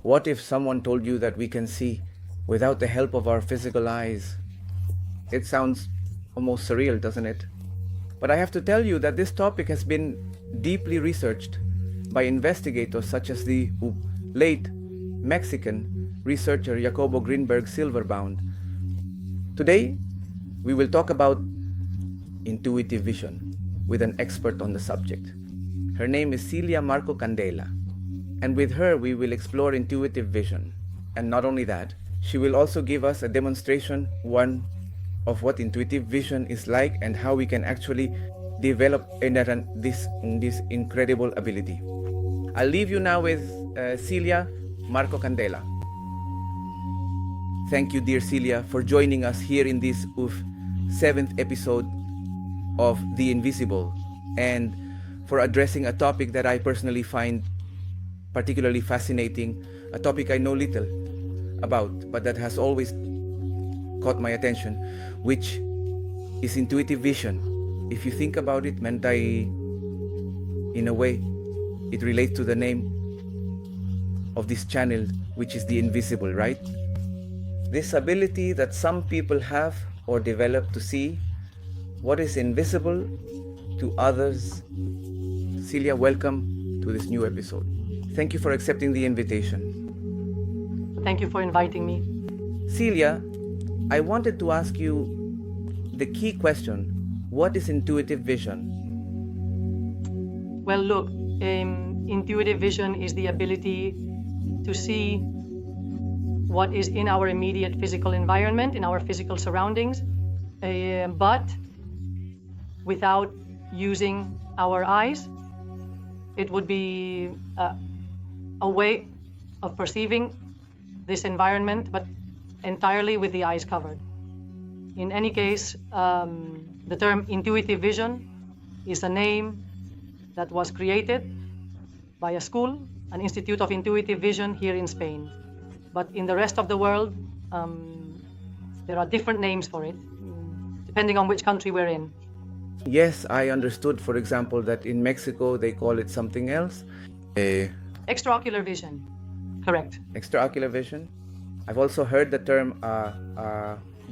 What if someone told you that we can see without the help of our physical eyes? It sounds almost surreal, doesn't it? But I have to tell you that this topic has been deeply researched by investigators such as the late Mexican researcher Jacobo Grinberg Silverbound. Today, we will talk about intuitive vision with an expert on the subject. Her name is Celia Marco Candela, and with her we will explore intuitive vision. And not only that, she will also give us a demonstration of what intuitive vision is like and how we can actually develop this incredible ability. I'll leave you now with Celia Marco Candela. Thank you, dear Celia, for joining us here in this 7th episode of The Invisible, and for addressing a topic that I personally find particularly fascinating, a topic I know little about, but that has always caught my attention, which is intuitive vision. If you think about it, in a way, it relates to the name of this channel, which is the invisible, right? This ability that some people have or develop to see what is invisible to others. Celia, welcome to this new episode. Thank you for accepting the invitation. Thank you for inviting me. Celia, I wanted to ask you the key question: what is intuitive vision? Well, look, intuitive vision is the ability to see what is in our immediate physical environment, in our physical surroundings, but without using our eyes. It would be a way of perceiving this environment, but entirely with the eyes covered. In any case, the term intuitive vision is a name that was created by a school, an Institute of Intuitive Vision here in Spain. But in the rest of the world, there are different names for it, depending on which country we're in. Yes, I understood, for example, that in Mexico they call it something else. Extraocular vision, correct. Extraocular vision. I've also heard the term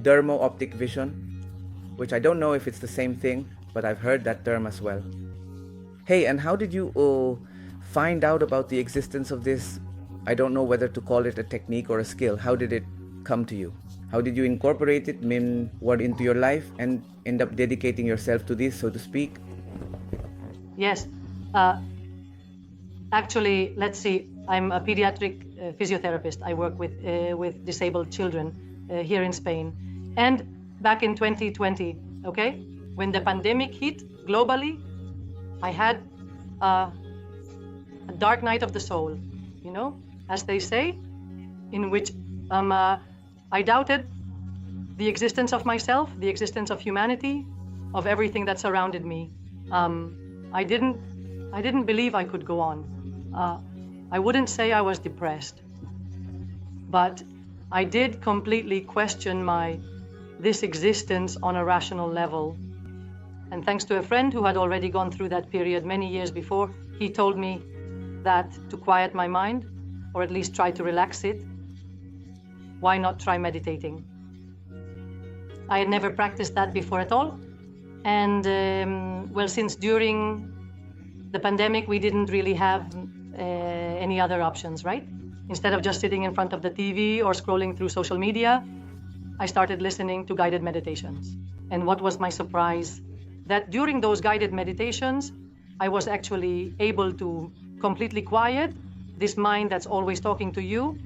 dermo-optic vision, which I don't know if it's the same thing, but I've heard that term as well. Hey, and how did you find out about the existence of this? I don't know whether to call it a technique or a skill. How did it come to you? How did you incorporate it into your life and end up dedicating yourself to this, so to speak? Yes. Actually, let's see. I'm a pediatric physiotherapist. I work with disabled children here in Spain. And back in 2020, okay, when the pandemic hit globally, I had a dark night of the soul, as they say, in which I doubted the existence of myself, the existence of humanity, of everything that surrounded me. I didn't believe I could go on. I wouldn't say I was depressed, but I did completely question this existence on a rational level. And thanks to a friend who had already gone through that period many years before, he told me that to quiet my mind, or at least try to relax it, why not try meditating? I had never practiced that before at all. And since during the pandemic, we didn't really have any other options, right? Instead of just sitting in front of the TV or scrolling through social media, I started listening to guided meditations. And what was my surprise? That during those guided meditations, I was actually able to completely quiet this mind that's always talking to you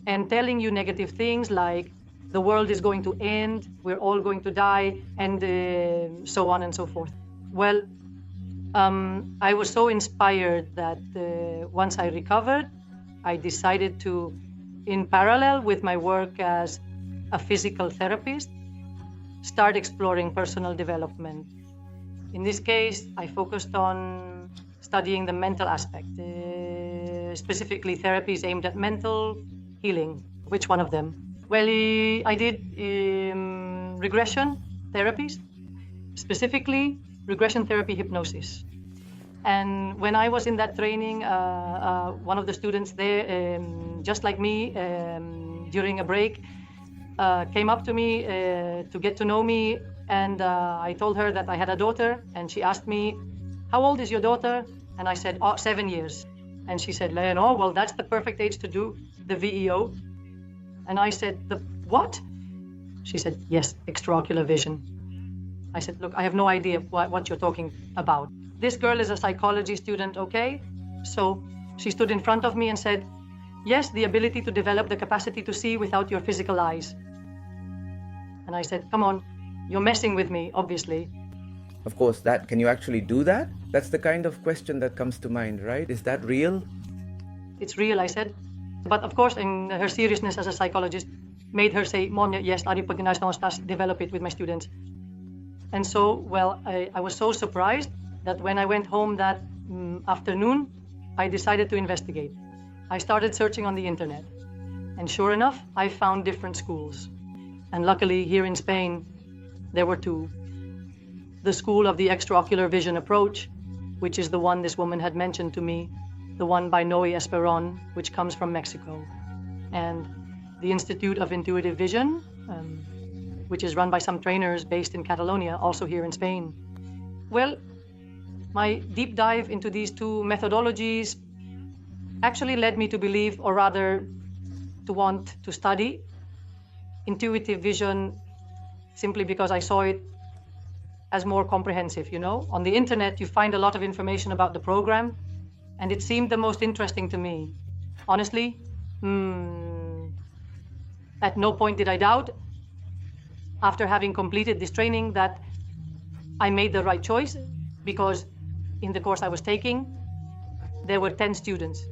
and telling you negative things like the world is going to end, we're all going to die, and so on and so forth. Well, I was so inspired that once I recovered, I decided to, in parallel with my work as a physical therapist, start exploring personal development. In this case, I focused on studying the mental aspect, specifically therapies aimed at mental healing. Which one of them? Well, I did regression therapies, specifically regression therapy hypnosis. And when I was in that training, one of the students there, just like me, during a break, came up to me to get to know me, and I told her that I had a daughter, and she asked me, "How old is your daughter?" And I said, "Oh, 7 years." And she said, "Oh, well, that's the perfect age to do the VEO." And I said, "The what?" She said, "Yes, extraocular vision." I said, "Look, I have no idea what you're talking about. This girl is a psychology student, okay?" So she stood in front of me and said, "Yes, the ability to develop the capacity to see without your physical eyes." And I said, "Come on, you're messing with me, obviously." Of course, can you actually do that? That's the kind of question that comes to mind, right? Is that real? "It's real," I said. But of course, in her seriousness as a psychologist, made her say, "Monia, yes, ari pag develop it with my students." And so, well, I was so surprised that when I went home that afternoon, I decided to investigate. I started searching on the internet. And sure enough, I found different schools. And luckily, here in Spain, there were two. The school of the extraocular vision approach, which is the one this woman had mentioned to me, the one by Noe Esperon, which comes from Mexico, and the Institute of Intuitive Vision, which is run by some trainers based in Catalonia, also here in Spain. Well, my deep dive into these two methodologies actually led me to believe, or rather to want to study intuitive vision, simply because I saw it as more comprehensive. On the internet, you find a lot of information about the program, and it seemed the most interesting to me. Honestly, at no point did I doubt, after having completed this training, that I made the right choice, because in the course I was taking, there were 10 students,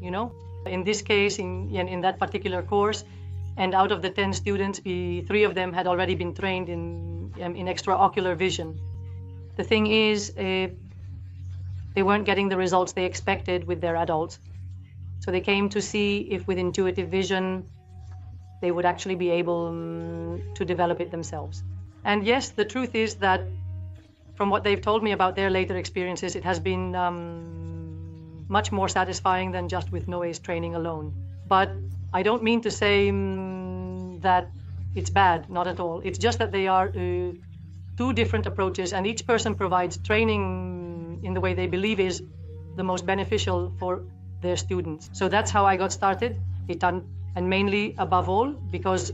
In this case, in that particular course, and out of the 10 students, 3 of them had already been trained in extraocular vision. The thing is, they weren't getting the results they expected with their adults. So they came to see if with intuitive vision, they would actually be able to develop it themselves. And yes, the truth is that from what they've told me about their later experiences, it has been much more satisfying than just with Noe's training alone. But I don't mean to say that it's bad, not at all. It's just that they are two different approaches, and each person provides training in the way they believe is the most beneficial for their students. So that's how I got started, and mainly, above all, because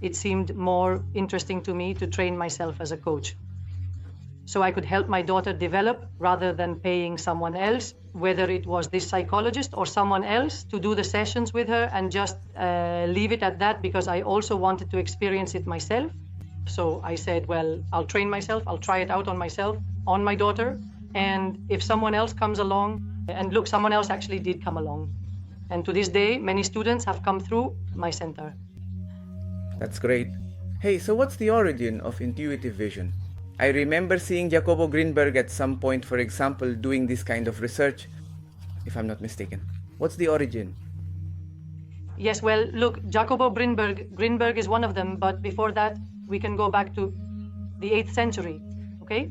it seemed more interesting to me to train myself as a coach. So I could help my daughter develop rather than paying someone else, whether it was this psychologist or someone else, to do the sessions with her and just leave it at that, because I also wanted to experience it myself. So I said, well, I'll train myself, I'll try it out on myself, on my daughter, and if someone else comes along, and look, someone else actually did come along. And to this day, many students have come through my center. That's great. Hey, so what's the origin of intuitive vision? I remember seeing Jacobo Grinberg at some point, for example, doing this kind of research, if I'm not mistaken. What's the origin? Yes, well, look, Jacobo Grinberg is one of them, but before that, we can go back to the 8th century, okay?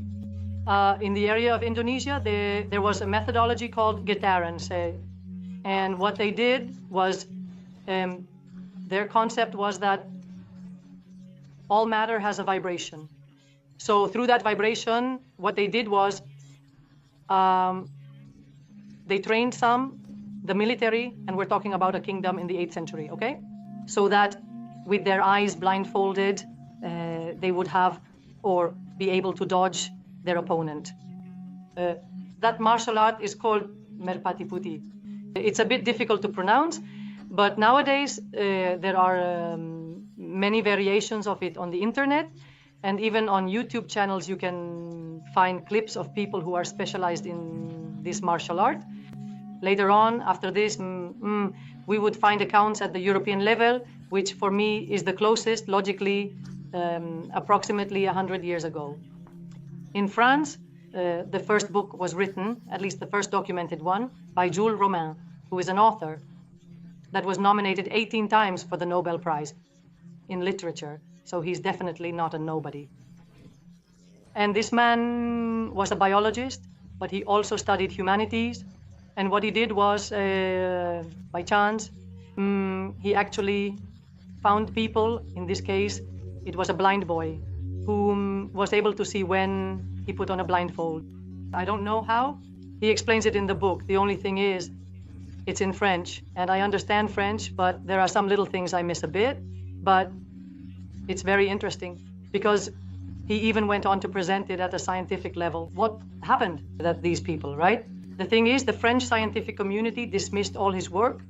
In the area of Indonesia, there was a methodology called getaran, and what they did was, their concept was that all matter has a vibration. So through that vibration, what they did was, they trained the military, and we're talking about a kingdom in the 8th century, okay? So that with their eyes blindfolded, they would have or be able to dodge their opponent. That martial art is called merpati putih. It's a bit difficult to pronounce, but nowadays there are many variations of it on the internet, and even on YouTube channels you can find clips of people who are specialized in this martial art. Later on, after this, we would find accounts at the European level, which for me is the closest, logically, approximately 100 years ago. In France, the first book was written, at least the first documented one, by Jules Romain, who is an author that was nominated 18 times for the Nobel Prize in literature. So he's definitely not a nobody. And this man was a biologist, but he also studied humanities. And what he did was, by chance, he actually found people, in this case, it was a blind boy, who was able to see when he put on a blindfold. I don't know how. He explains it in the book. The only thing is, it's in French, and I understand French, but there are some little things I miss a bit. But it's very interesting, because he even went on to present it at a scientific level. What happened that these people, right? The thing is, the French scientific community dismissed all his work,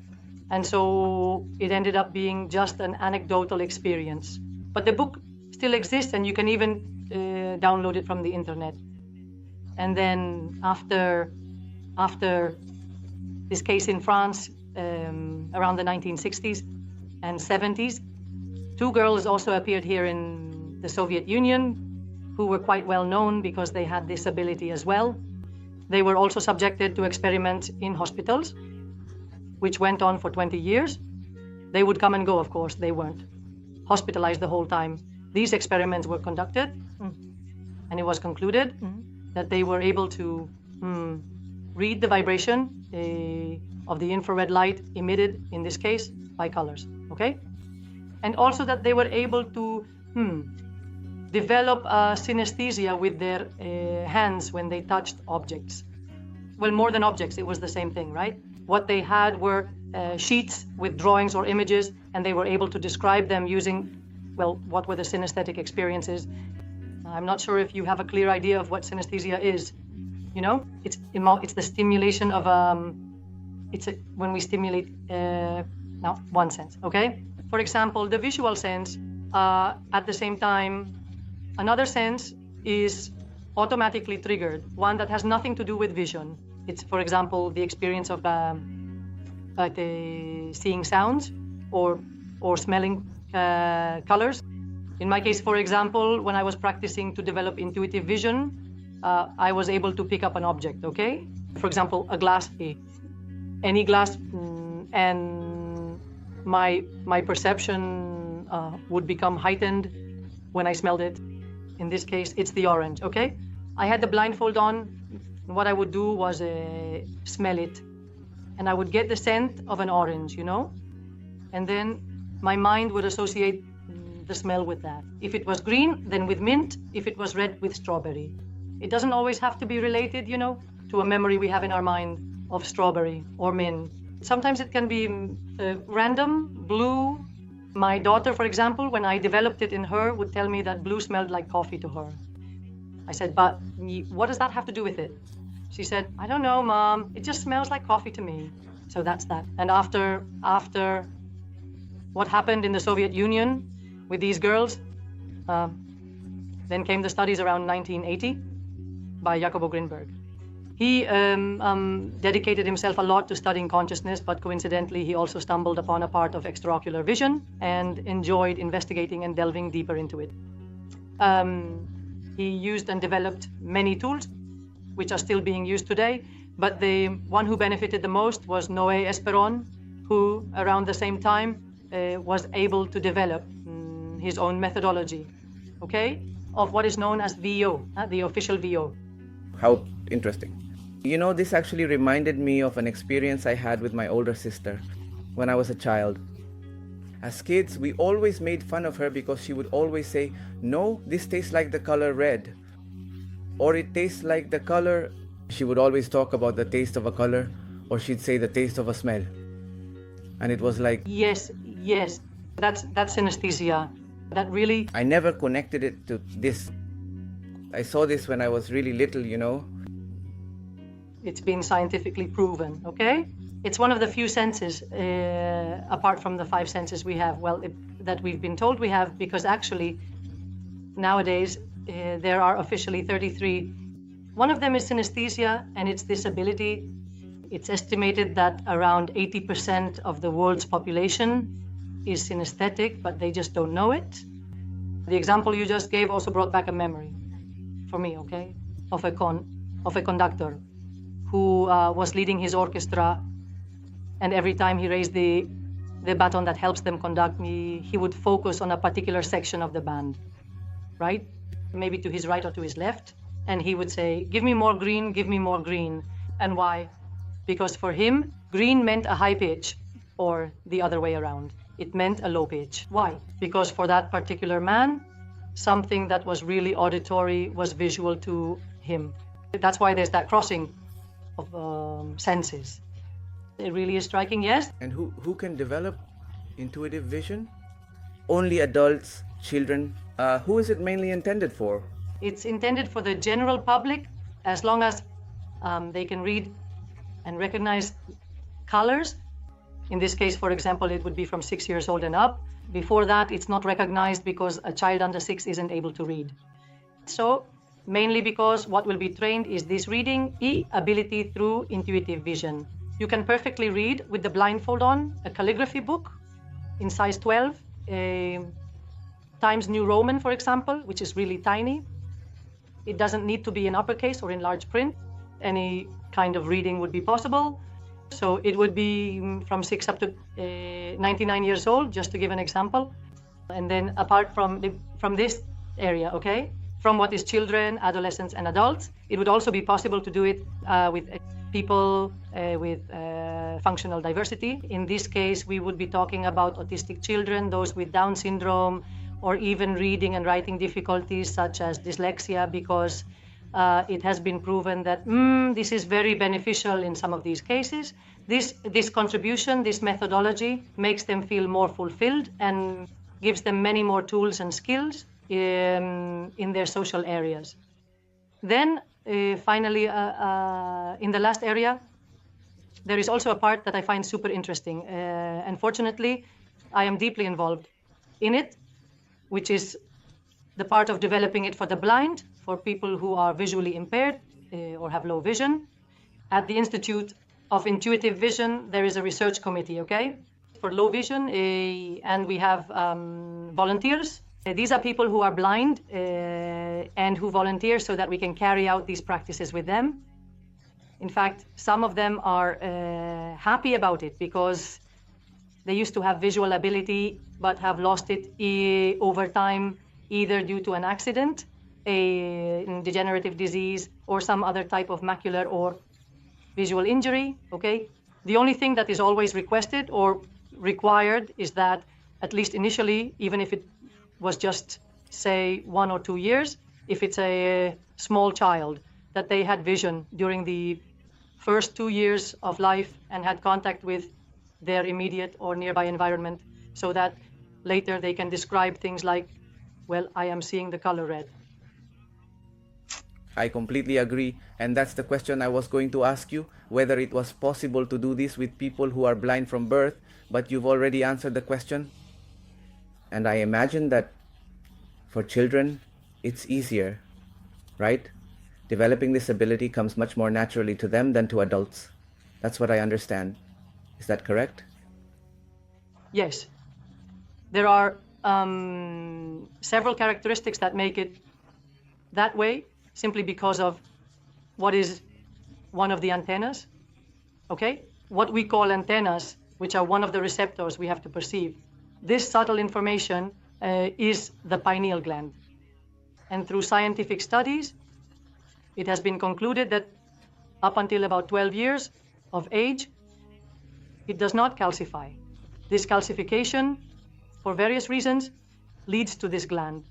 and so it ended up being just an anecdotal experience. But the book still exists, and you can even download it from the internet. And then after this case in France, around the 1960s and 70s, two girls also appeared here in the Soviet Union who were quite well known because they had this ability as well. They were also subjected to experiments in hospitals, which went on for 20 years. They would come and go, of course. They weren't hospitalized the whole time. These experiments were conducted, and it was concluded that they were able to read the vibration of the infrared light emitted, in this case, by colors, okay? And also that they were able to develop synesthesia with their hands when they touched objects. Well, more than objects, it was the same thing, right? What they had were sheets with drawings or images, and they were able to describe them using, well, what were the synesthetic experiences. I'm not sure if you have a clear idea of what synesthesia is. You know, it's the stimulation of when we stimulate now one sense, okay? For example, the visual sense, at the same time, another sense is automatically triggered, one that has nothing to do with vision. It's, for example, the experience of seeing sounds or smelling colors. In my case, for example, when I was practicing to develop intuitive vision, I was able to pick up an object, okay? For example, a glass, any glass, and my perception would become heightened when I smelled it. In this case, it's the orange, okay? I had the blindfold on. What I would do was smell it, and I would get the scent of an orange, you know? And then my mind would associate the smell with that. If it was green, then with mint. If it was red, with strawberry. It doesn't always have to be related, you know, to a memory we have in our mind of strawberry or mint. Sometimes it can be random, blue. My daughter, for example, when I developed it in her, would tell me that blue smelled like coffee to her. I said, but what does that have to do with it? She said, I don't know, Mom. It just smells like coffee to me. So that's that. And after what happened in the Soviet Union with these girls, then came the studies around 1980 by Jacobo Grinberg. He dedicated himself a lot to studying consciousness, but coincidentally, he also stumbled upon a part of extraocular vision and enjoyed investigating and delving deeper into it. He used and developed many tools, which are still being used today, but the one who benefited the most was Noé Esperon, who around the same time was able to develop his own methodology, okay, of what is known as VO, the official VO. How interesting. You know, this actually reminded me of an experience I had with my older sister when I was a child. As kids, we always made fun of her because she would always say, no, this tastes like the color red. Or it tastes like the color. She would always talk about the taste of a color, or she'd say the taste of a smell. And it was like... Yes, that's synesthesia. That really... I never connected it to this. I saw this when I was really little, you know. It's been scientifically proven, okay? It's one of the few senses, apart from the 5 senses we have, that we've been told we have, because actually, nowadays, there are officially 33. One of them is synesthesia, and it's this ability. It's estimated that around 80% of the world's population is synesthetic, but they just don't know it. The example you just gave also brought back a memory for me, okay, of a conductor who was leading his orchestra, and every time he raised the baton that helps them conduct me, he would focus on a particular section of the band, right? Maybe to his right or to his left. and he would say, give me more green, give me more green. And why? Because for him, green meant a high pitch, or the other way around. It meant a low pitch. Why? Because for that particular man, something that was really auditory was visual to him. That's why there's that crossing of senses. It really is striking, yes. And who can develop intuitive vision? Only adults, children? Who is it mainly intended for? It's intended for the general public, as long as they can read and recognize colors. In this case, for example, it would be from 6 years old and up. Before that, it's not recognized because a child under 6 isn't able to read. So, mainly because what will be trained is this reading ability through intuitive vision. You can perfectly read with the blindfold on a calligraphy book in size 12, Times New Roman, for example, which is really tiny. It doesn't need to be in uppercase or in large print. Any kind of reading would be possible. So it would be from 6 up to 99 years old, just to give an example. And then apart from this area, okay, from what is children, adolescents, and adults, it would also be possible to do it with people with functional diversity. In this case, we would be talking about autistic children, those with Down syndrome, or even reading and writing difficulties such as dyslexia, because it has been proven that this is very beneficial in some of these cases. This contribution, this methodology, makes them feel more fulfilled and gives them many more tools and skills in their social areas. Then, finally, in the last area, there is also a part that I find super interesting. Unfortunately, I am deeply involved in it, which is the part of developing it for the blind, for people who are visually impaired or have low vision. At the Institute of Intuitive Vision, there is a research committee, okay, for low vision, and we have volunteers. These are people who are blind and who volunteer so that we can carry out these practices with them. In fact, some of them are happy about it because they used to have visual ability but have lost it over time, either due to an accident, a degenerative disease, or some other type of macular or visual injury, okay? The only thing that is always requested or required is that, at least initially, even if it was just, say, 1 or 2 years, if it's a small child, that they had vision during the first 2 years of life and had contact with their immediate or nearby environment, so that later they can describe things like, well, I am seeing the color red. I completely agree, and that's the question I was going to ask you, whether it was possible to do this with people who are blind from birth, but you've already answered the question. And I imagine that for children, it's easier, right? Developing this ability comes much more naturally to them than to adults. That's what I understand. Is that correct? Yes. There are several characteristics that make it that way, simply because of what is one of the antennas, okay? What we call antennas, which are one of the receptors we have to perceive. This subtle information is the pineal gland. And through scientific studies, it has been concluded that up until about 12 years of age, it does not calcify. This calcification, for various reasons, leads to this gland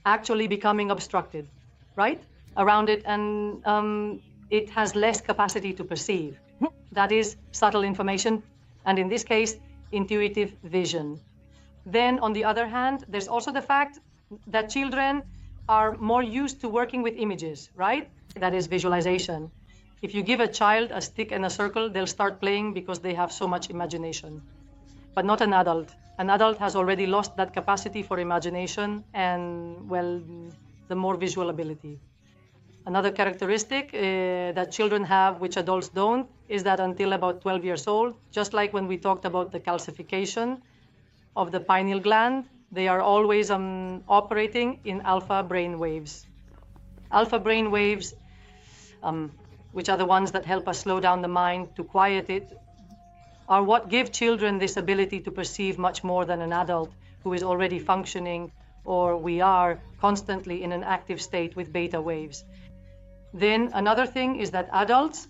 actually becoming obstructed, right, around it, and it has less capacity to perceive. That is subtle information, and in this case, intuitive vision. Then, on the other hand, there's also the fact that children are more used to working with images, right? That is visualization. If you give a child a stick and a circle, they'll start playing because they have so much imagination. But not an adult. An adult has already lost that capacity for imagination and, well, the more visual ability. Another characteristic that children have, which adults don't, is that until about 12 years old, just like when we talked about the calcification of the pineal gland, they are always operating in alpha brain waves. Alpha brain waves, which are the ones that help us slow down the mind, to quiet it, are what give children this ability to perceive much more than an adult who is already functioning or we are constantly in an active state with beta waves. Then another thing is that adults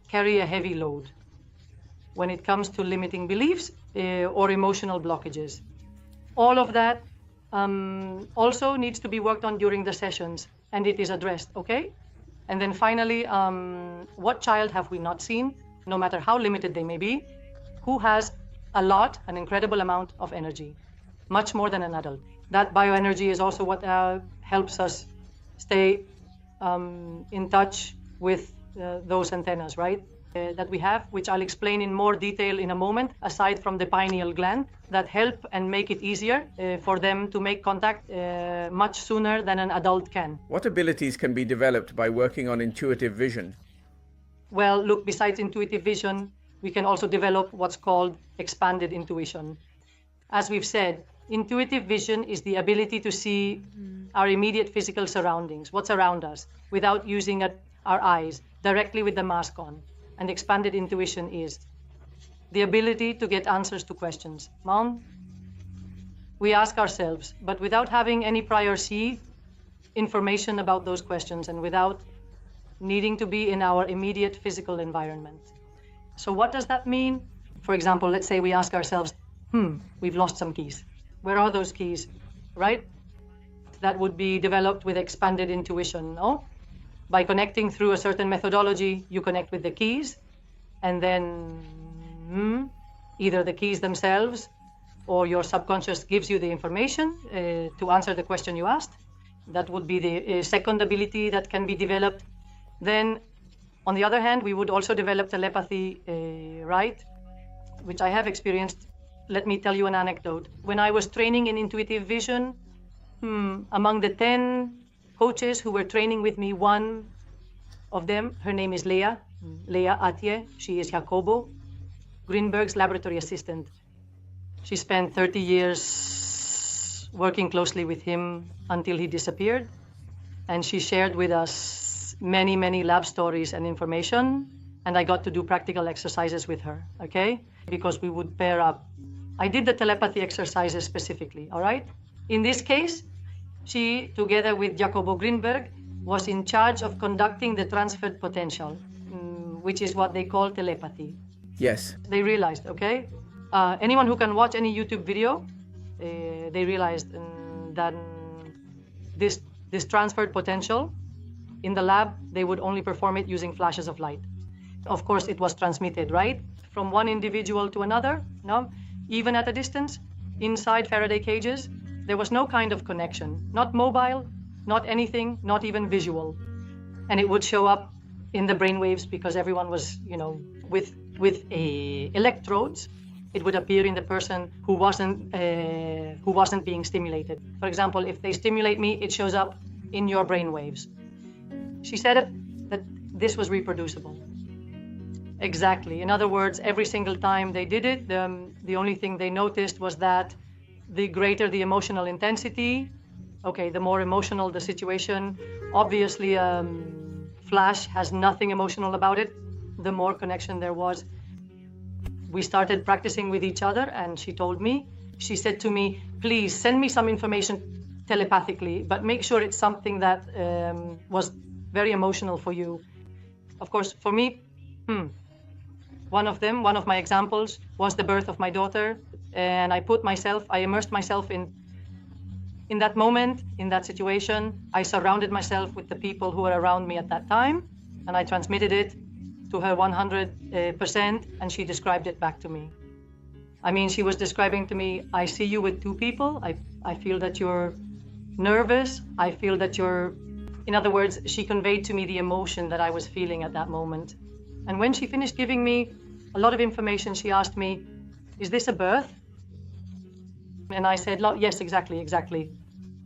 carry a heavy load when it comes to limiting beliefs or emotional blockages. All of that also needs to be worked on during the sessions, and it is addressed, okay? And then finally, what child have we not seen, no matter how limited they may be, who has an incredible amount of energy, much more than an adult. That bioenergy is also what helps us stay in touch with those antennas, right? That we have, which I'll explain in more detail in a moment, aside from the pineal gland, that help and make it easier for them to make contact much sooner than an adult can. What abilities can be developed by working on intuitive vision? Well, look, besides intuitive vision, we can also develop what's called expanded intuition. As we've said, intuitive vision is the ability to see our immediate physical surroundings, what's around us, without using our eyes, directly with the mask on. And expanded intuition is the ability to get answers to questions. Mom, we ask ourselves, but without having any prior information about those questions and without needing to be in our immediate physical environment. So what does that mean? For example, let's say we ask ourselves, we've lost some keys. Where are those keys, right? That would be developed with expanded intuition, no? By connecting through a certain methodology, you connect with the keys, and then either the keys themselves or your subconscious gives you the information to answer the question you asked. That would be the second ability that can be developed. Then, on the other hand, we would also develop telepathy, right? Which I have experienced. Let me tell you an anecdote. When I was training in intuitive vision, among the 10 coaches who were training with me, one of them, her name is Leah Atje. She is Jacobo Grinberg's laboratory assistant. She spent 30 years working closely with him until he disappeared. And she shared with us many, many lab stories and information. And I got to do practical exercises with her, okay? Because we would pair up. I did the telepathy exercises specifically, all right? In this case, she, together with Jacobo Grinberg, was in charge of conducting the transferred potential, which is what they call telepathy. Yes. They realized, okay? Anyone who can watch any YouTube video, they realized that this transferred potential, in the lab, they would only perform it using flashes of light. Of course, it was transmitted, right? From one individual to another, no? Even at a distance, inside Faraday cages, there was no kind of connection, not mobile, not anything, not even visual. And it would show up in the brainwaves because everyone was, with electrodes. It would appear in the person who wasn't being stimulated. For example, if they stimulate me, it shows up in your brainwaves. She said that this was reproducible. Exactly. In other words, every single time they did it, the only thing they noticed was that the greater the emotional intensity, okay, the more emotional the situation. Obviously, flash has nothing emotional about it. The more connection there was. We started practicing with each other, and she said to me, please send me some information telepathically, but make sure it's something that was very emotional for you. Of course, for me, one of my examples was the birth of my daughter, and I immersed myself in that moment, in that situation. I surrounded myself with the people who were around me at that time, and I transmitted it to her 100%, and she described it back to me. I mean, she was describing to me, I see you with two people. I feel that you're nervous. I feel that in other words, she conveyed to me the emotion that I was feeling at that moment. And when she finished giving me a lot of information, she asked me, is this a birth? And I said, yes, exactly.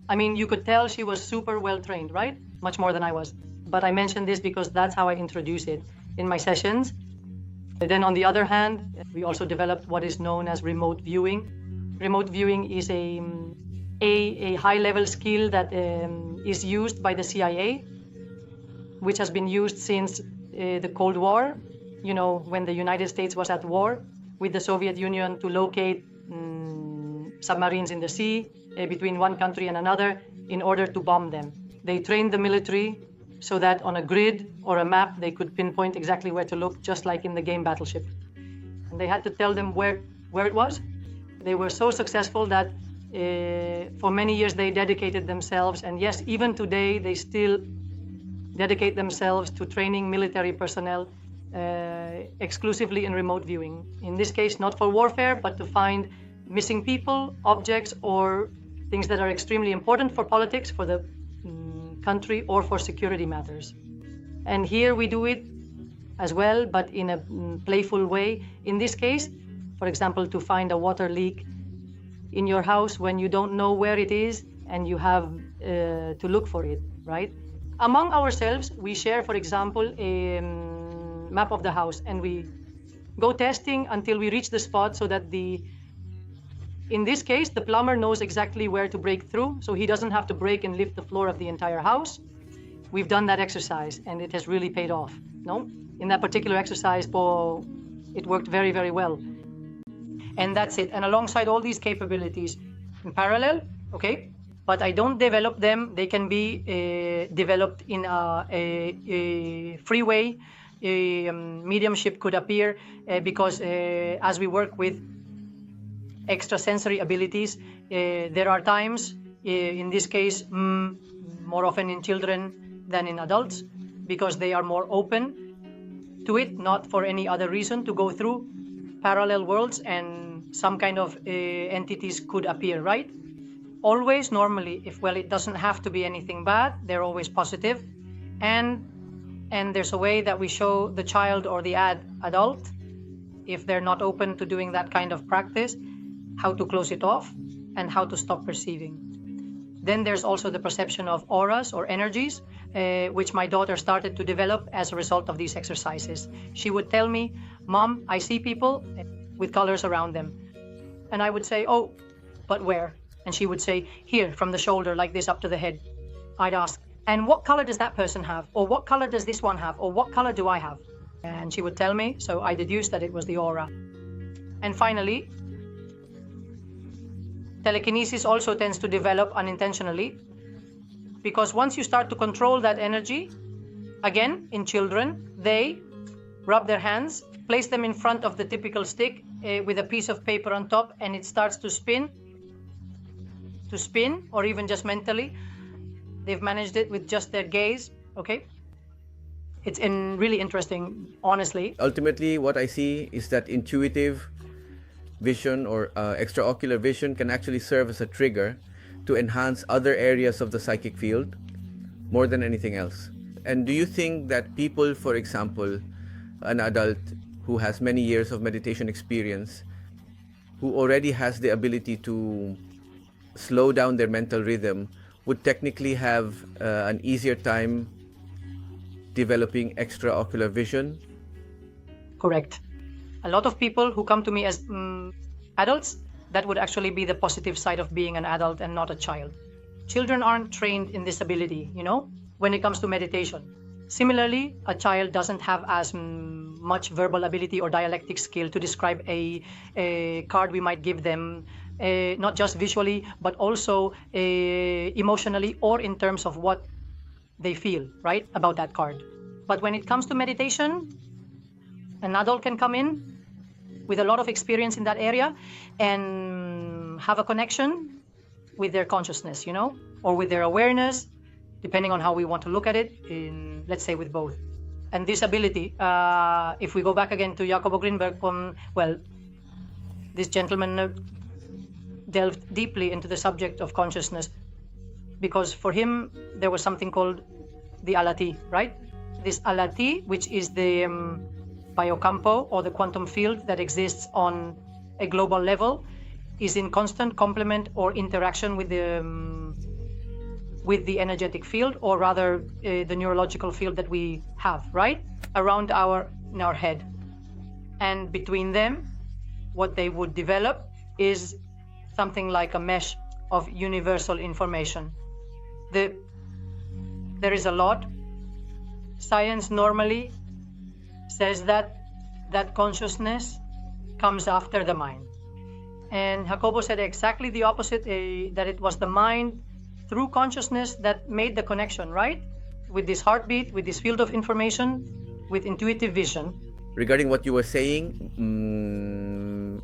I mean, you could tell she was super well trained, right? Much more than I was. But I mentioned this because that's how I introduce it in my sessions. And then on the other hand, we also developed what is known as remote viewing. Remote viewing is a high-level skill that is used by the CIA, which has been used since the Cold War, when the United States was at war with the Soviet Union to locate submarines in the sea between one country and another in order to bomb them. They trained the military so that on a grid or a map they could pinpoint exactly where to look, just like in the game Battleship. And they had to tell them where it was. They were so successful that for many years they dedicated themselves, and yes, even today they still dedicate themselves to training military personnel exclusively in remote viewing. In this case, not for warfare, but to find missing people, objects, or things that are extremely important for politics, for the country, or for security matters. And here we do it as well, but in a playful way. In this case, for example, to find a water leak in your house when you don't know where it is and you have to look for it, right? Among ourselves, we share, for example, a map of the house, and we go testing until we reach the spot so that in this case, the plumber knows exactly where to break through, so he doesn't have to break and lift the floor of the entire house. We've done that exercise, and it has really paid off. No? In that particular exercise, it worked very, very well. And that's it. And alongside all these capabilities in parallel, okay, but I don't develop them. They can be developed in a free way. Mediumship could appear because as we work with extrasensory abilities, there are times, in this case, more often in children than in adults, because they are more open to it, not for any other reason, to go through parallel worlds, and some kind of entities could appear, right? Always, normally, it doesn't have to be anything bad, they're always positive. And there's a way that we show the child or the adult, if they're not open to doing that kind of practice, how to close it off and how to stop perceiving. Then there's also the perception of auras or energies, which my daughter started to develop as a result of these exercises. She would tell me, "Mom, I see people with colors around them." And I would say, "Oh, but where?" And she would say, "Here, from the shoulder, like this, up to the head." I'd ask, "And what color does that person have? Or what color does this one have? Or what color do I have?" And she would tell me, so I deduced that it was the aura. And finally, telekinesis also tends to develop unintentionally, because once you start to control that energy, again, in children, they rub their hands, place them in front of the typical stick with a piece of paper on top, and it starts to spin, or even just mentally. They've managed it with just their gaze, okay? It's really interesting, honestly. Ultimately, what I see is that intuitive vision or extraocular vision can actually serve as a trigger to enhance other areas of the psychic field more than anything else. And do you think that people, for example, an adult who has many years of meditation experience, who already has the ability to slow down their mental rhythm, would technically have an easier time developing extraocular vision? Correct. A lot of people who come to me as adults, that would actually be the positive side of being an adult and not a child. Children aren't trained in this ability, when it comes to meditation. Similarly, a child doesn't have as much verbal ability or dialectic skill to describe a card we might give them, not just visually, but also emotionally, or in terms of what they feel, right, about that card. But when it comes to meditation, an adult can come in with a lot of experience in that area and have a connection with their consciousness, or with their awareness, depending on how we want to look at it, let's say with both. And this ability, if we go back again to Jacobo Grinberg, this gentleman delved deeply into the subject of consciousness, because for him there was something called the alati, right? This alati, which is the biocampo, or the quantum field that exists on a global level, is in constant complement or interaction with the energetic field, or rather the neurological field that we have, right, around in our head. And between them, what they would develop is something like a mesh of universal information. There is a lot. Science normally says that consciousness comes after the mind. And Jacobo said exactly the opposite, that it was the mind through consciousness that made the connection, right? With this heartbeat, with this field of information, with intuitive vision. Regarding what you were saying,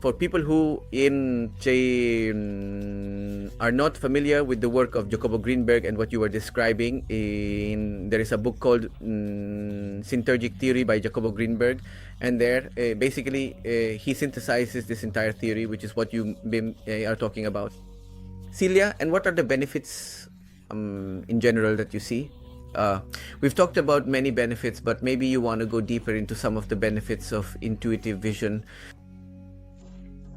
for people who are not familiar with the work of Jacobo Grinberg and what you were describing, there is a book called Synergic Theory by Jacobo Grinberg, and there basically he synthesizes this entire theory, which is what you are talking about. Celia, and what are the benefits in general that you see? We've talked about many benefits, but maybe you want to go deeper into some of the benefits of intuitive vision.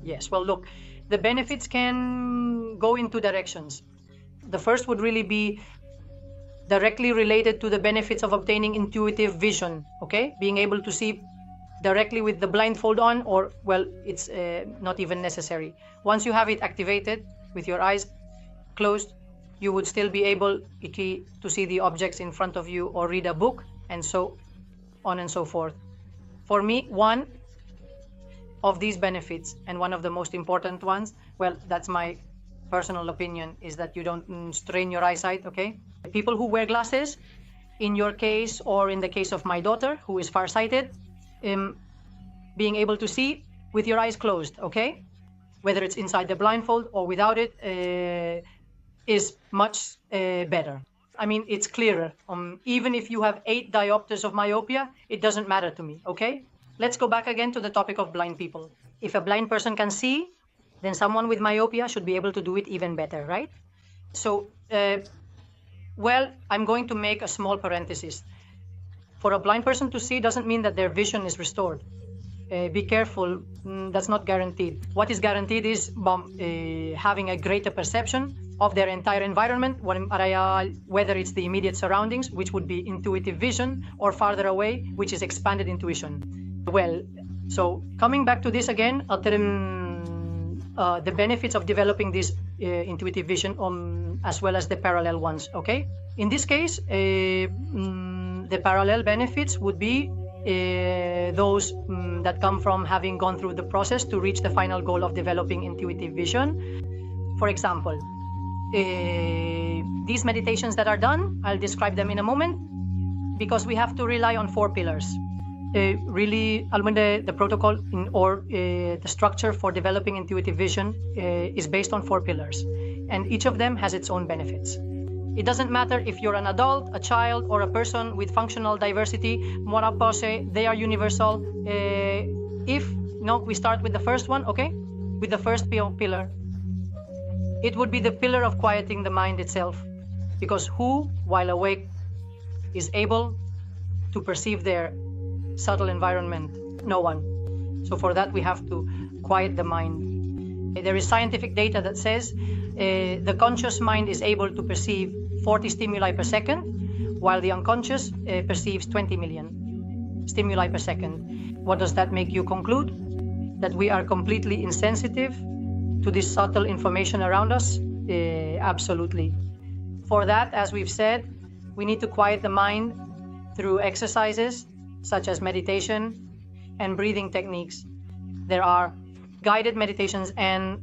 Yes, well, look, the benefits can go in two directions. The first would really be directly related to the benefits of obtaining intuitive vision, okay? Being able to see directly with the blindfold on, or, well, it's not even necessary. Once you have it activated with your eyes closed, you would still be able to see the objects in front of you or read a book, and so on and so forth. For me, one of these benefits, and one of the most important ones, well, that's my personal opinion, is that you don't strain your eyesight, okay? People who wear glasses, in your case or in the case of my daughter, who is farsighted, being able to see with your eyes closed, okay? Whether it's inside the blindfold or without it, is much better. I mean, it's clearer. Even if you have 8 diopters of myopia, it doesn't matter to me, okay? Let's go back again to the topic of blind people. If a blind person can see, then someone with myopia should be able to do it even better, right? So, well, I'm going to make a small parenthesis. For a blind person to see doesn't mean that their vision is restored. Be careful, that's not guaranteed. What is guaranteed is having a greater perception of their entire environment, whether it's the immediate surroundings, which would be intuitive vision, or farther away, which is expanded intuition. Well, so coming back to this again, the benefits of developing this intuitive vision as well as the parallel ones, okay? In this case, the parallel benefits would be those that come from having gone through the process to reach the final goal of developing intuitive vision. For example, these meditations that are done, I'll describe them in a moment, because we have to rely on 4 pillars. Really, the protocol the structure for developing intuitive vision is based on 4 pillars, and each of them has its own benefits. It doesn't matter if you're an adult, a child, or a person with functional diversity. Mora pose, they are universal. We start with the first one, okay? With the first pillar. It would be the pillar of quieting the mind itself, because who, while awake, is able to perceive their subtle environment? No one. So for that, we have to quiet the mind. There is scientific data that says the conscious mind is able to perceive 40 stimuli per second, while the unconscious perceives 20 million stimuli per second. What does that make you conclude? That we are completely insensitive to this subtle information around us? Absolutely. For that, as we've said, we need to quiet the mind through exercises such as meditation and breathing techniques. There are guided meditations and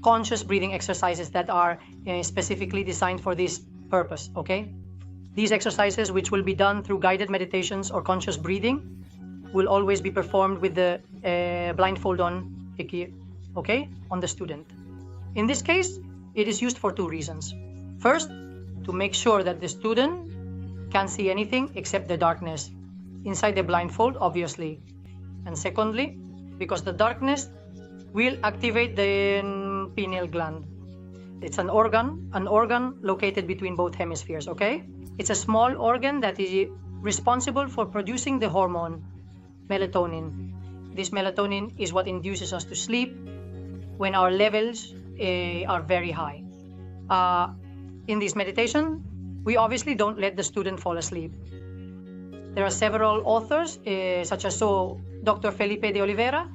conscious breathing exercises that are specifically designed for this purpose, okay? These exercises, which will be done through guided meditations or conscious breathing, will always be performed with the blindfold on, okay, on the student. In this case, it is used for 2 reasons. First, to make sure that the student can't see anything except the darkness inside the blindfold, obviously. And secondly, because the darkness will activate the pineal gland. It's an organ located between both hemispheres, okay? It's a small organ that is responsible for producing the hormone melatonin. This melatonin is what induces us to sleep when our levels are very high. In this meditation, we obviously don't let the student fall asleep. There are several authors, such as Dr. Felipe de Oliveira,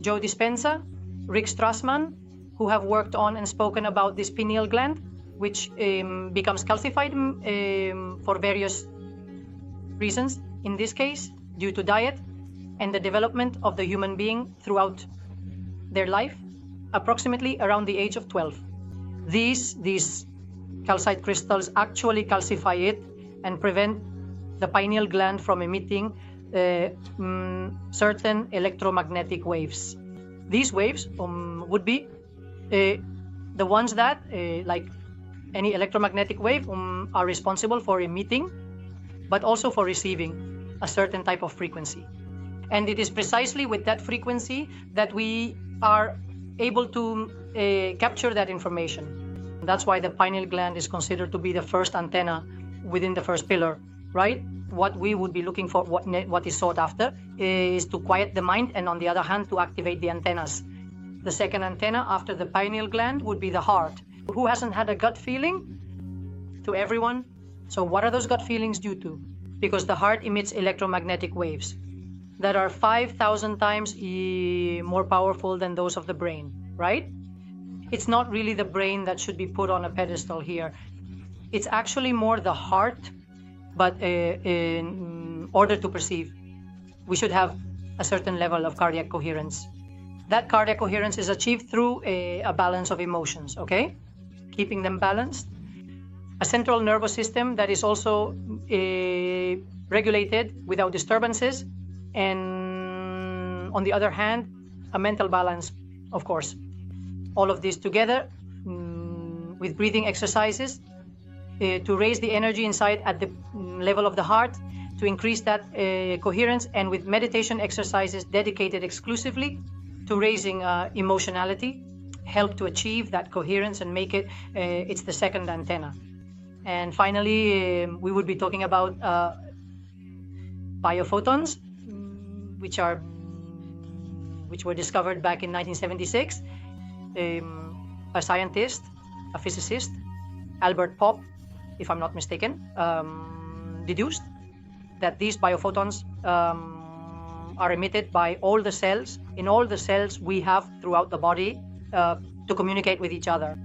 Joe Dispenza, Rick Strassman, who have worked on and spoken about this pineal gland, which becomes calcified for various reasons. In this case, due to diet and the development of the human being throughout their life. approximately around the age of 12. These calcite crystals actually calcify it and prevent the pineal gland from emitting certain electromagnetic waves. These waves would be the ones that, like any electromagnetic wave, are responsible for emitting, but also for receiving a certain type of frequency. And it is precisely with that frequency that we are able to capture that information. That's why the pineal gland is considered to be the first antenna within the first pillar, right? What we would be looking for, what is sought after, is to quiet the mind, and on the other hand, to activate the antennas. The second antenna after the pineal gland would be the heart. Who hasn't had a gut feeling? To everyone. So what are those gut feelings due to? Because the heart emits electromagnetic waves that are 5,000 times more powerful than those of the brain, right? It's not really the brain that should be put on a pedestal here. It's actually more the heart, but in order to perceive, we should have a certain level of cardiac coherence. That cardiac coherence is achieved through a balance of emotions, okay? Keeping them balanced. A central nervous system that is also regulated without disturbances, and on the other hand, a mental balance, of course. All of this together with breathing exercises to raise the energy inside at the level of the heart, to increase that coherence, and with meditation exercises dedicated exclusively to raising emotionality, help to achieve that coherence and make it, it's the second antenna. And finally, we would be talking about biophotons, which were discovered back in 1976. A scientist, a physicist, Albert Popp, if I'm not mistaken, deduced that these biophotons are emitted by all the cells, in all the cells we have throughout the body, to communicate with each other.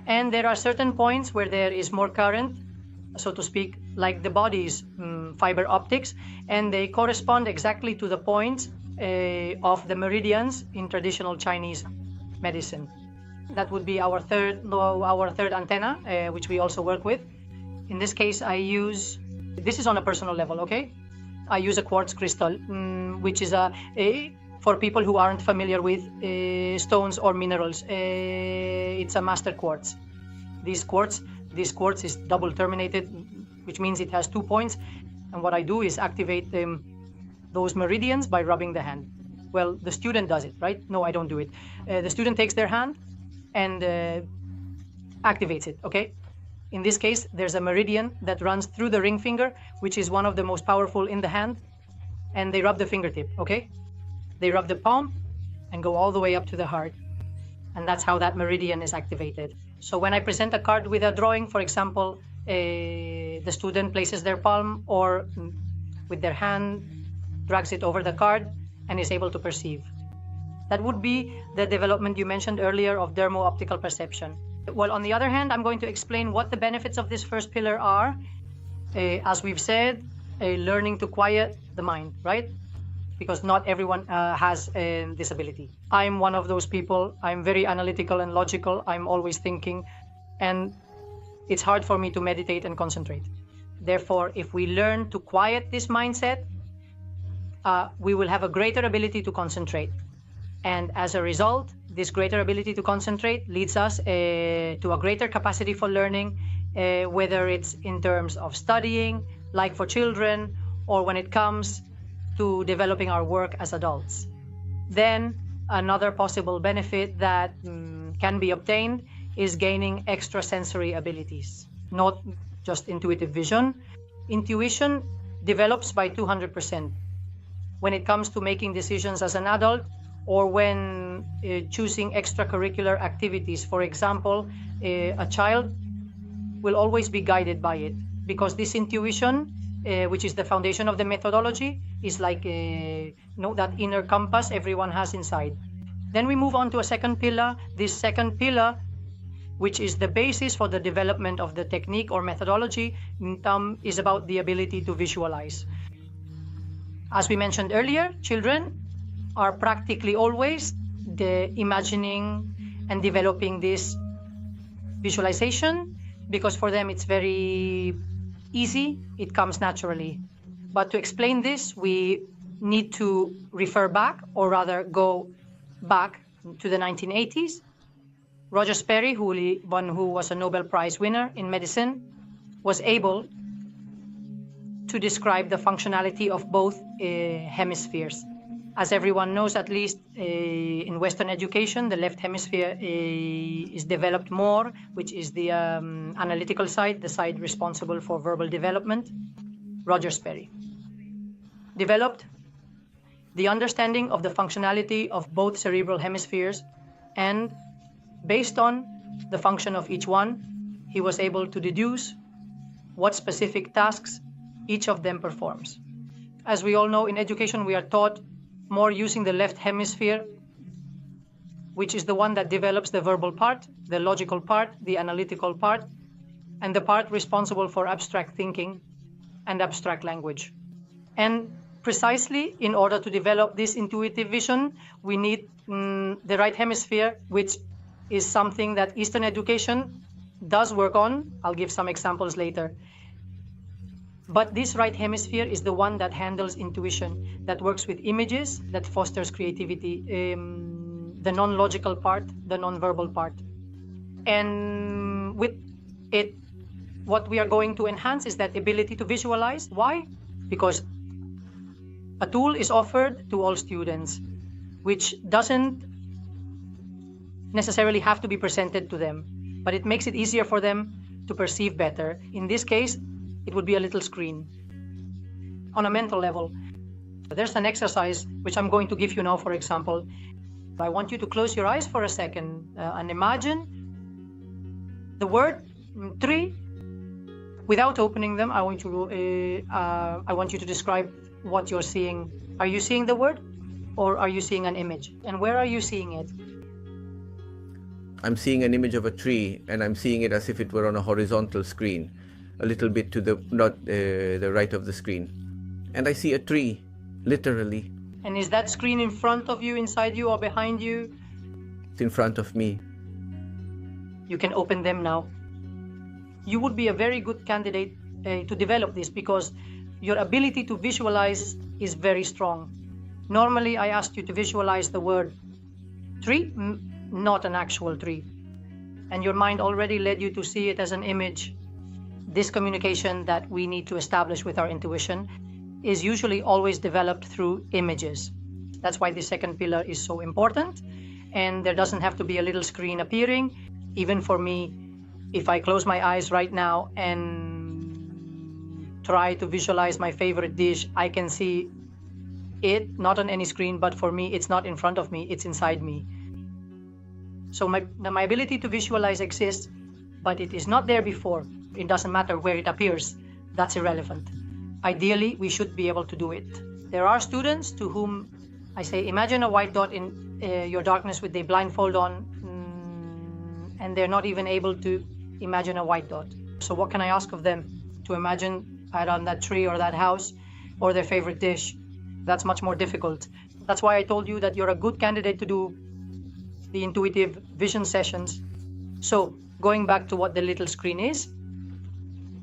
And there are certain points where there is more current, so to speak, like the body's fiber optics, and they correspond exactly to the points of the meridians in traditional Chinese medicine. That would be our third antenna, which we also work with. In this case, this is on a personal level, okay? I use a quartz crystal, which is for people who aren't familiar with stones or minerals, it's a master quartz. This quartz is double terminated, which means it has 2 points. And what I do is activate those meridians by rubbing the hand. Well, the student does it, right? No, I don't do it. The student takes their hand and activates it, okay? In this case, there's a meridian that runs through the ring finger, which is one of the most powerful in the hand, and they rub the fingertip, okay? They rub the palm and go all the way up to the heart. And that's how that meridian is activated. So when I present a card with a drawing, for example, the student places their palm or with their hand, drags it over the card, and is able to perceive. That would be the development you mentioned earlier of dermo-optical perception. Well, on the other hand, I'm going to explain what the benefits of this first pillar are. As we've said, learning to quiet the mind, right? Because not everyone has this ability. I'm one of those people. I'm very analytical and logical. I'm always thinking, and it's hard for me to meditate and concentrate. Therefore, if we learn to quiet this mindset, we will have a greater ability to concentrate. And as a result, this greater ability to concentrate leads us to a greater capacity for learning, whether it's in terms of studying, like for children, or when it comes to developing our work as adults. Then another possible benefit that can be obtained is gaining extrasensory abilities, not just intuitive vision. Intuition develops by 200%. When it comes to making decisions as an adult, or when choosing extracurricular activities. For example, a child will always be guided by it, because this intuition, which is the foundation of the methodology, is like that inner compass everyone has inside. Then we move on to a second pillar. This second pillar, which is the basis for the development of the technique or methodology, is about the ability to visualize. As we mentioned earlier, children are practically always imagining and developing this visualization, because for them it's very easy, it comes naturally. But to explain this, we need to refer back, or rather go back to the 1980s. Roger Sperry, who was a Nobel Prize winner in medicine, was able to describe the functionality of both hemispheres. As everyone knows, at least in Western education, the left hemisphere is developed more, which is the analytical side, the side responsible for verbal development. Roger Sperry developed the understanding of the functionality of both cerebral hemispheres, and based on the function of each one, he was able to deduce what specific tasks each of them performs. As we all know, in education we are taught more using the left hemisphere, which is the one that develops the verbal part, the logical part, the analytical part, and the part responsible for abstract thinking and abstract language. And precisely in order to develop this intuitive vision, we need the right hemisphere, which is something that Eastern education does work on. I'll give some examples later. But this right hemisphere is the one that handles intuition, that works with images, that fosters creativity, the non-logical part, the non-verbal part. And with it, what we are going to enhance is that ability to visualize. Why? Because a tool is offered to all students, which doesn't necessarily have to be presented to them, but it makes it easier for them to perceive better. In this case, it would be a little screen. On a mental level, there's an exercise which I'm going to give you now, for example. I want you to close your eyes for a second and imagine the word tree. Without opening them, I want you to describe what you're seeing. Are you seeing the word, or are you seeing an image? And where are you seeing it? I'm seeing an image of a tree, and I'm seeing it as if it were on a horizontal screen, a little bit to the right of the screen. And I see a tree, literally. And is that screen in front of you, inside you, or behind you? It's in front of me. You can open them now. You would be a very good candidate to develop this, because your ability to visualize is very strong. Normally, I asked you to visualize the word tree, not an actual tree. And your mind already led you to see it as an image. This communication that we need to establish with our intuition is usually always developed through images. That's why the second pillar is so important. And there doesn't have to be a little screen appearing. Even for me, if I close my eyes right now and try to visualize my favorite dish, I can see it, not on any screen, but for me, it's not in front of me, it's inside me. So my ability to visualize exists, but it is not there before. It doesn't matter where it appears. That's irrelevant. Ideally, we should be able to do it. There are students to whom I say, imagine a white dot in your darkness with a blindfold on, and they're not even able to imagine a white dot. So what can I ask of them? To imagine around that tree or that house or their favorite dish? That's much more difficult. That's why I told you that you're a good candidate to do the intuitive vision sessions. So going back to what the little screen is,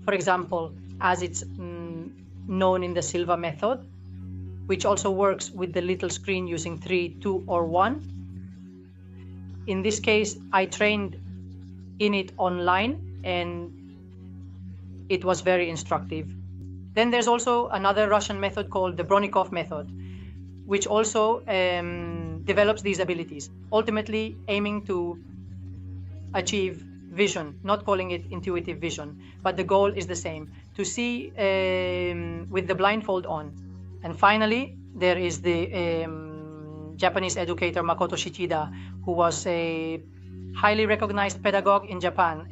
for example, as it's known in the Silva method, which also works with the little screen using 3, 2, or 1. In this case, I trained in it online, and it was very instructive. Then there's also another Russian method called the Bronikov method, which also develops these abilities, ultimately aiming to achieve vision, not calling it intuitive vision, but the goal is the same, to see with the blindfold on. And finally, there is the Japanese educator Makoto Shichida, who was a highly recognized pedagogue in Japan.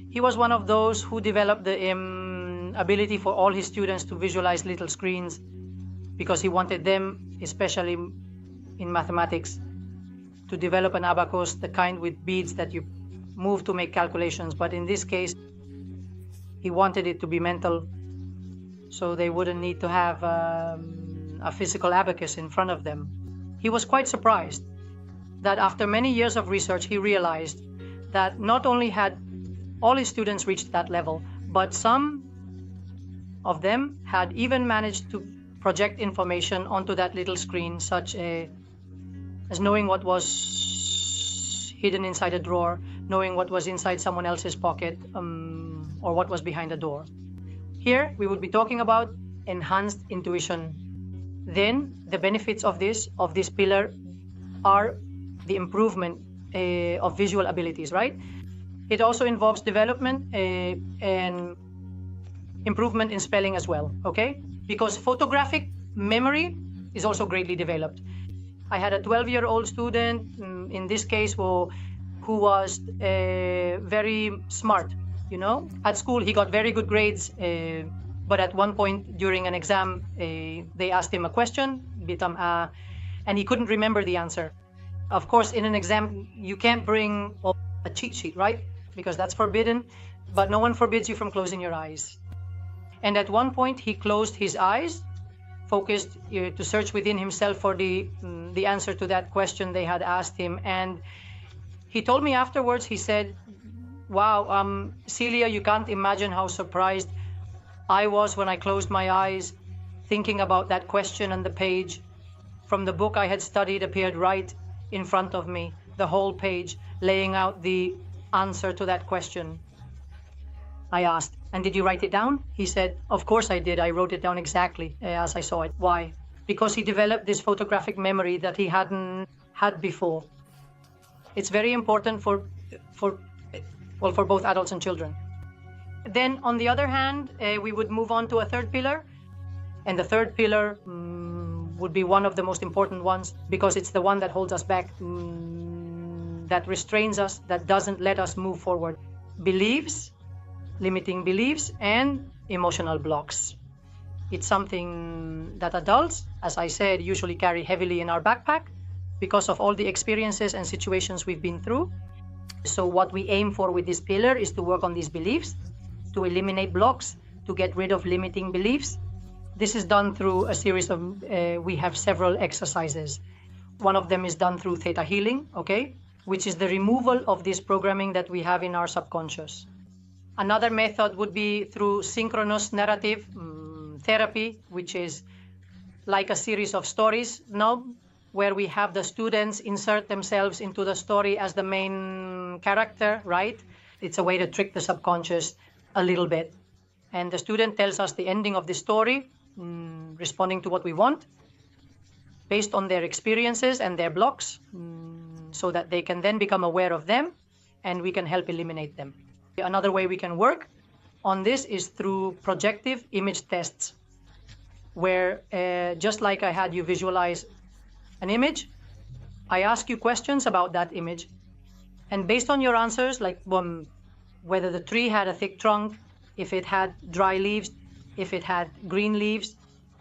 He was one of those who developed the ability for all his students to visualize little screens, because he wanted them, especially in mathematics, to develop an abacus, the kind with beads that you move to make calculations. But in this case, he wanted it to be mental, so they wouldn't need to have a physical abacus in front of them. He was quite surprised that after many years of research, he realized that not only had all his students reached that level, but some of them had even managed to project information onto that little screen, such as knowing what was hidden inside a drawer, knowing what was inside someone else's pocket, or what was behind a door. Here, we would be talking about enhanced intuition. Then, the benefits of this pillar are the improvement of visual abilities, right? It also involves development and improvement in spelling as well, okay? Because photographic memory is also greatly developed. I had a 12-year-old student, in this case, who was very smart, you know? At school, he got very good grades, but at one point during an exam, they asked him a question, and he couldn't remember the answer. Of course, in an exam, you can't bring a cheat sheet, right? Because that's forbidden, but no one forbids you from closing your eyes. And at one point, he closed his eyes, focused to search within himself for the answer to that question they had asked him. And he told me afterwards, he said, wow, Celia, you can't imagine how surprised I was when I closed my eyes, thinking about that question, and the page from the book I had studied appeared right in front of me, the whole page, laying out the answer to that question. I asked, and did you write it down? He said, of course I did. I wrote it down exactly as I saw it. Why? Because he developed this photographic memory that he hadn't had before. It's very important for both adults and children. Then, on the other hand, we would move on to a third pillar. And the third pillar would be one of the most important ones, because it's the one that holds us back, that restrains us, that doesn't let us move forward. Beliefs, limiting beliefs, and emotional blocks. It's something that adults, as I said, usually carry heavily in our backpack because of all the experiences and situations we've been through. So what we aim for with this pillar is to work on these beliefs, to eliminate blocks, to get rid of limiting beliefs. This is done through a series of, we have several exercises. One of them is done through theta healing, okay, which is the removal of this programming that we have in our subconscious. Another method would be through synchronous narrative therapy, which is like a series of stories now, where we have the students insert themselves into the story as the main character, right? It's a way to trick the subconscious a little bit. And the student tells us the ending of the story, responding to what we want, based on their experiences and their blocks, so that they can then become aware of them and we can help eliminate them. Another way we can work on this is through projective image tests, where just like I had you visualize an image, I ask you questions about that image. And based on your answers, like whether the tree had a thick trunk, if it had dry leaves, if it had green leaves,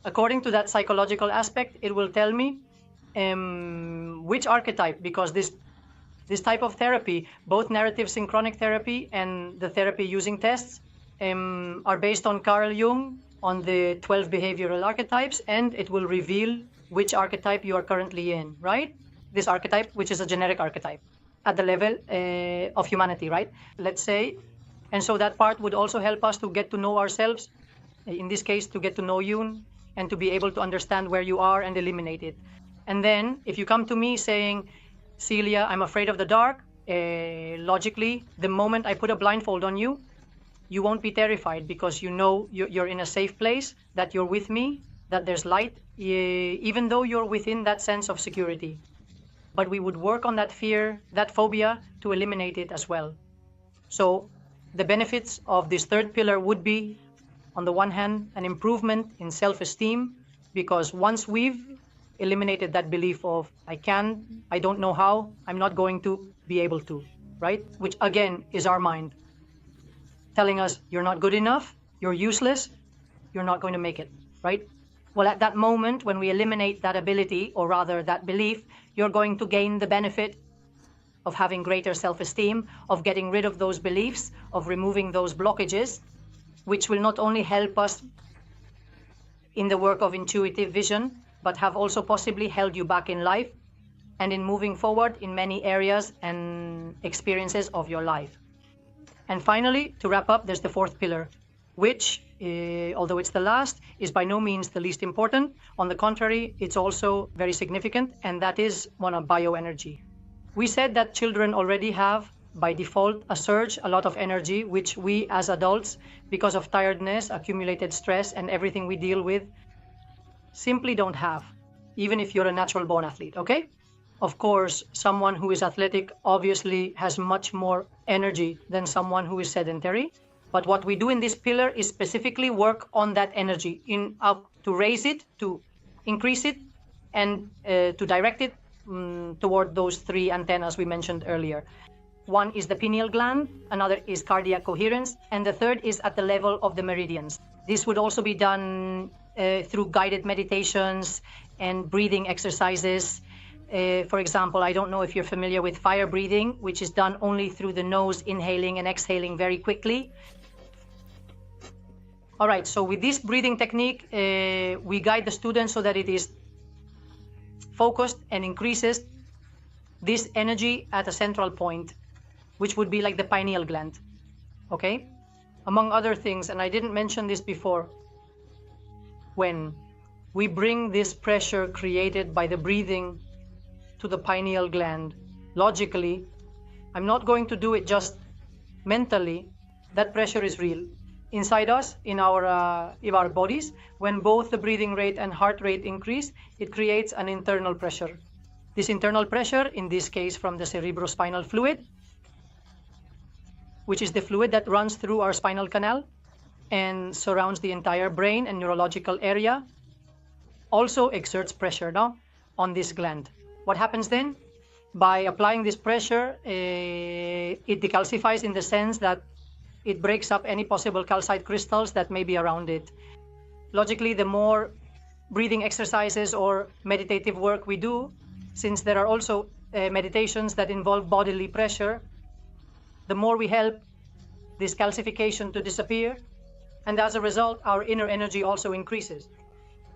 according to that psychological aspect, it will tell me which archetype, because this type of therapy, both narrative synchronic therapy and the therapy using tests, are based on Carl Jung, on the 12 behavioral archetypes, and it will reveal which archetype you are currently in, right? This archetype, which is a generic archetype at the level of humanity, right? Let's say. And so that part would also help us to get to know ourselves, in this case, to get to know you and to be able to understand where you are and eliminate it. And then if you come to me saying, Celia, I'm afraid of the dark, logically, the moment I put a blindfold on you, you won't be terrified because you know you're in a safe place, that you're with me, that there's light, even though you're within that sense of security. But we would work on that fear, that phobia, to eliminate it as well. So the benefits of this third pillar would be, on the one hand, an improvement in self-esteem, because once we've eliminated that belief of I don't know how, I'm not going to be able to, right? Which again is our mind telling us you're not good enough, you're useless, you're not going to make it, right? Well, at that moment, when we eliminate that ability, or rather that belief, you're going to gain the benefit of having greater self-esteem, of getting rid of those beliefs, of removing those blockages, which will not only help us in the work of intuitive vision, but have also possibly held you back in life and in moving forward in many areas and experiences of your life. And finally, to wrap up, there's the fourth pillar, which, although it's the last, is by no means the least important. On the contrary, it's also very significant, and that is one of bioenergy. We said that children already have, by default, a lot of energy, which we as adults, because of tiredness, accumulated stress, and everything we deal with, simply don't have, even if you're a natural born athlete, okay? Of course, someone who is athletic obviously has much more energy than someone who is sedentary. But what we do in this pillar is specifically work on that energy to raise it, to increase it, and to direct it toward those three antennas we mentioned earlier. One is the pineal gland, another is cardiac coherence, and the third is at the level of the meridians. This would also be done through guided meditations and breathing exercises. For example, I don't know if you're familiar with fire breathing, which is done only through the nose, inhaling and exhaling very quickly. All right, so with this breathing technique, we guide the student so that it is focused and increases this energy at a central point, which would be like the pineal gland, okay? Among other things, and I didn't mention this before, when we bring this pressure created by the breathing to the pineal gland, logically, I'm not going to do it just mentally, that pressure is real. Inside us, in our bodies, when both the breathing rate and heart rate increase, it creates an internal pressure. This internal pressure, in this case from the cerebrospinal fluid, which is the fluid that runs through our spinal canal and surrounds the entire brain and neurological area, also exerts pressure now on this gland. What happens then? By applying this pressure, it decalcifies in the sense that it breaks up any possible calcite crystals that may be around it. Logically, the more breathing exercises or meditative work we do, since there are also meditations that involve bodily pressure, the more we help this calcification to disappear, and as a result, our inner energy also increases.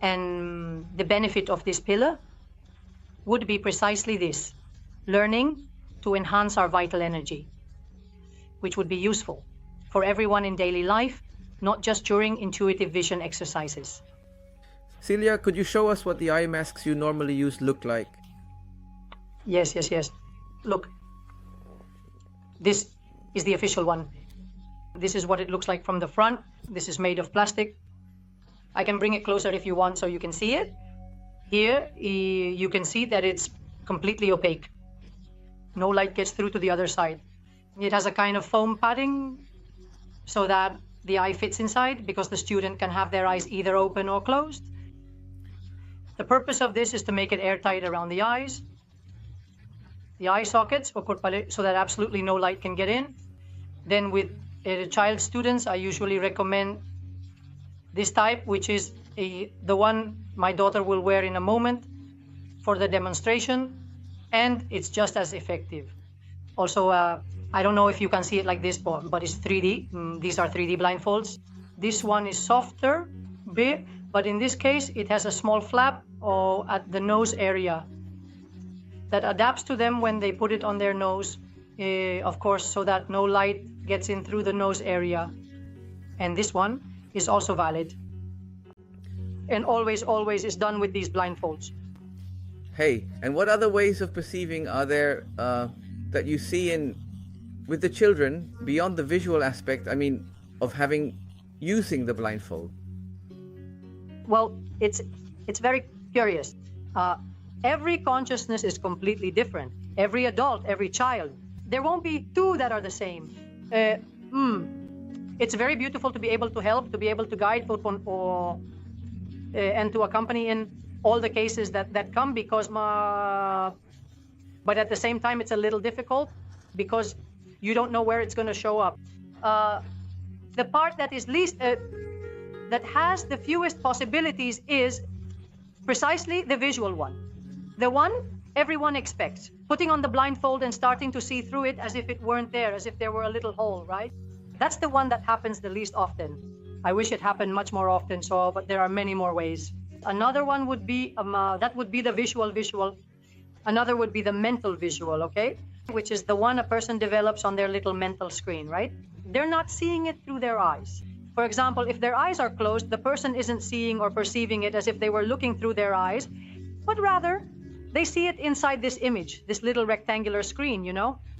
And the benefit of this pillar would be precisely this, learning to enhance our vital energy, which would be useful for everyone in daily life, not just during intuitive vision exercises. Celia, could you show us what the eye masks you normally use look like? Yes. Look, this is the official one. This is what it looks like from the front. This is made of plastic. I can bring it closer if you want so you can see it. Here, you can see that it's completely opaque. No light gets through to the other side. It has a kind of foam padding so that the eye fits inside because the student can have their eyes either open or closed. The purpose of this is to make it airtight around the eyes, the eye sockets, so that absolutely no light can get in. Then with child students, I usually recommend this type, which is the one my daughter will wear in a moment for the demonstration, and it's just as effective. Also, I don't know if you can see it like this, but it's 3D. These are 3D blindfolds. This one is softer, big, but in this case, it has a small flap at the nose area that adapts to them when they put it on their nose, of course, so that no light gets in through the nose area. And this one is also valid. And always is done with these blindfolds. Hey, and what other ways of perceiving are there that you see with the children beyond the visual aspect, of using the blindfold? Well, it's very curious. Every consciousness is completely different. Every adult, every child. There won't be two that are the same. It's very beautiful to be able to help, to be able to guide, and to accompany in all the cases that come but at the same time, it's a little difficult because you don't know where it's going to show up. The part that is that has the fewest possibilities is precisely the visual one. The one everyone expects, putting on the blindfold and starting to see through it as if it weren't there, as if there were a little hole, right? That's the one that happens the least often. I wish it happened much more often, but there are many more ways. Another one would be, that would be the visual, Another would be the mental visual, okay? Which is the one a person develops on their little mental screen, right? They're not seeing it through their eyes. For example, if their eyes are closed, the person isn't seeing or perceiving it as if they were looking through their eyes, but rather they see it inside this image, this little rectangular screen,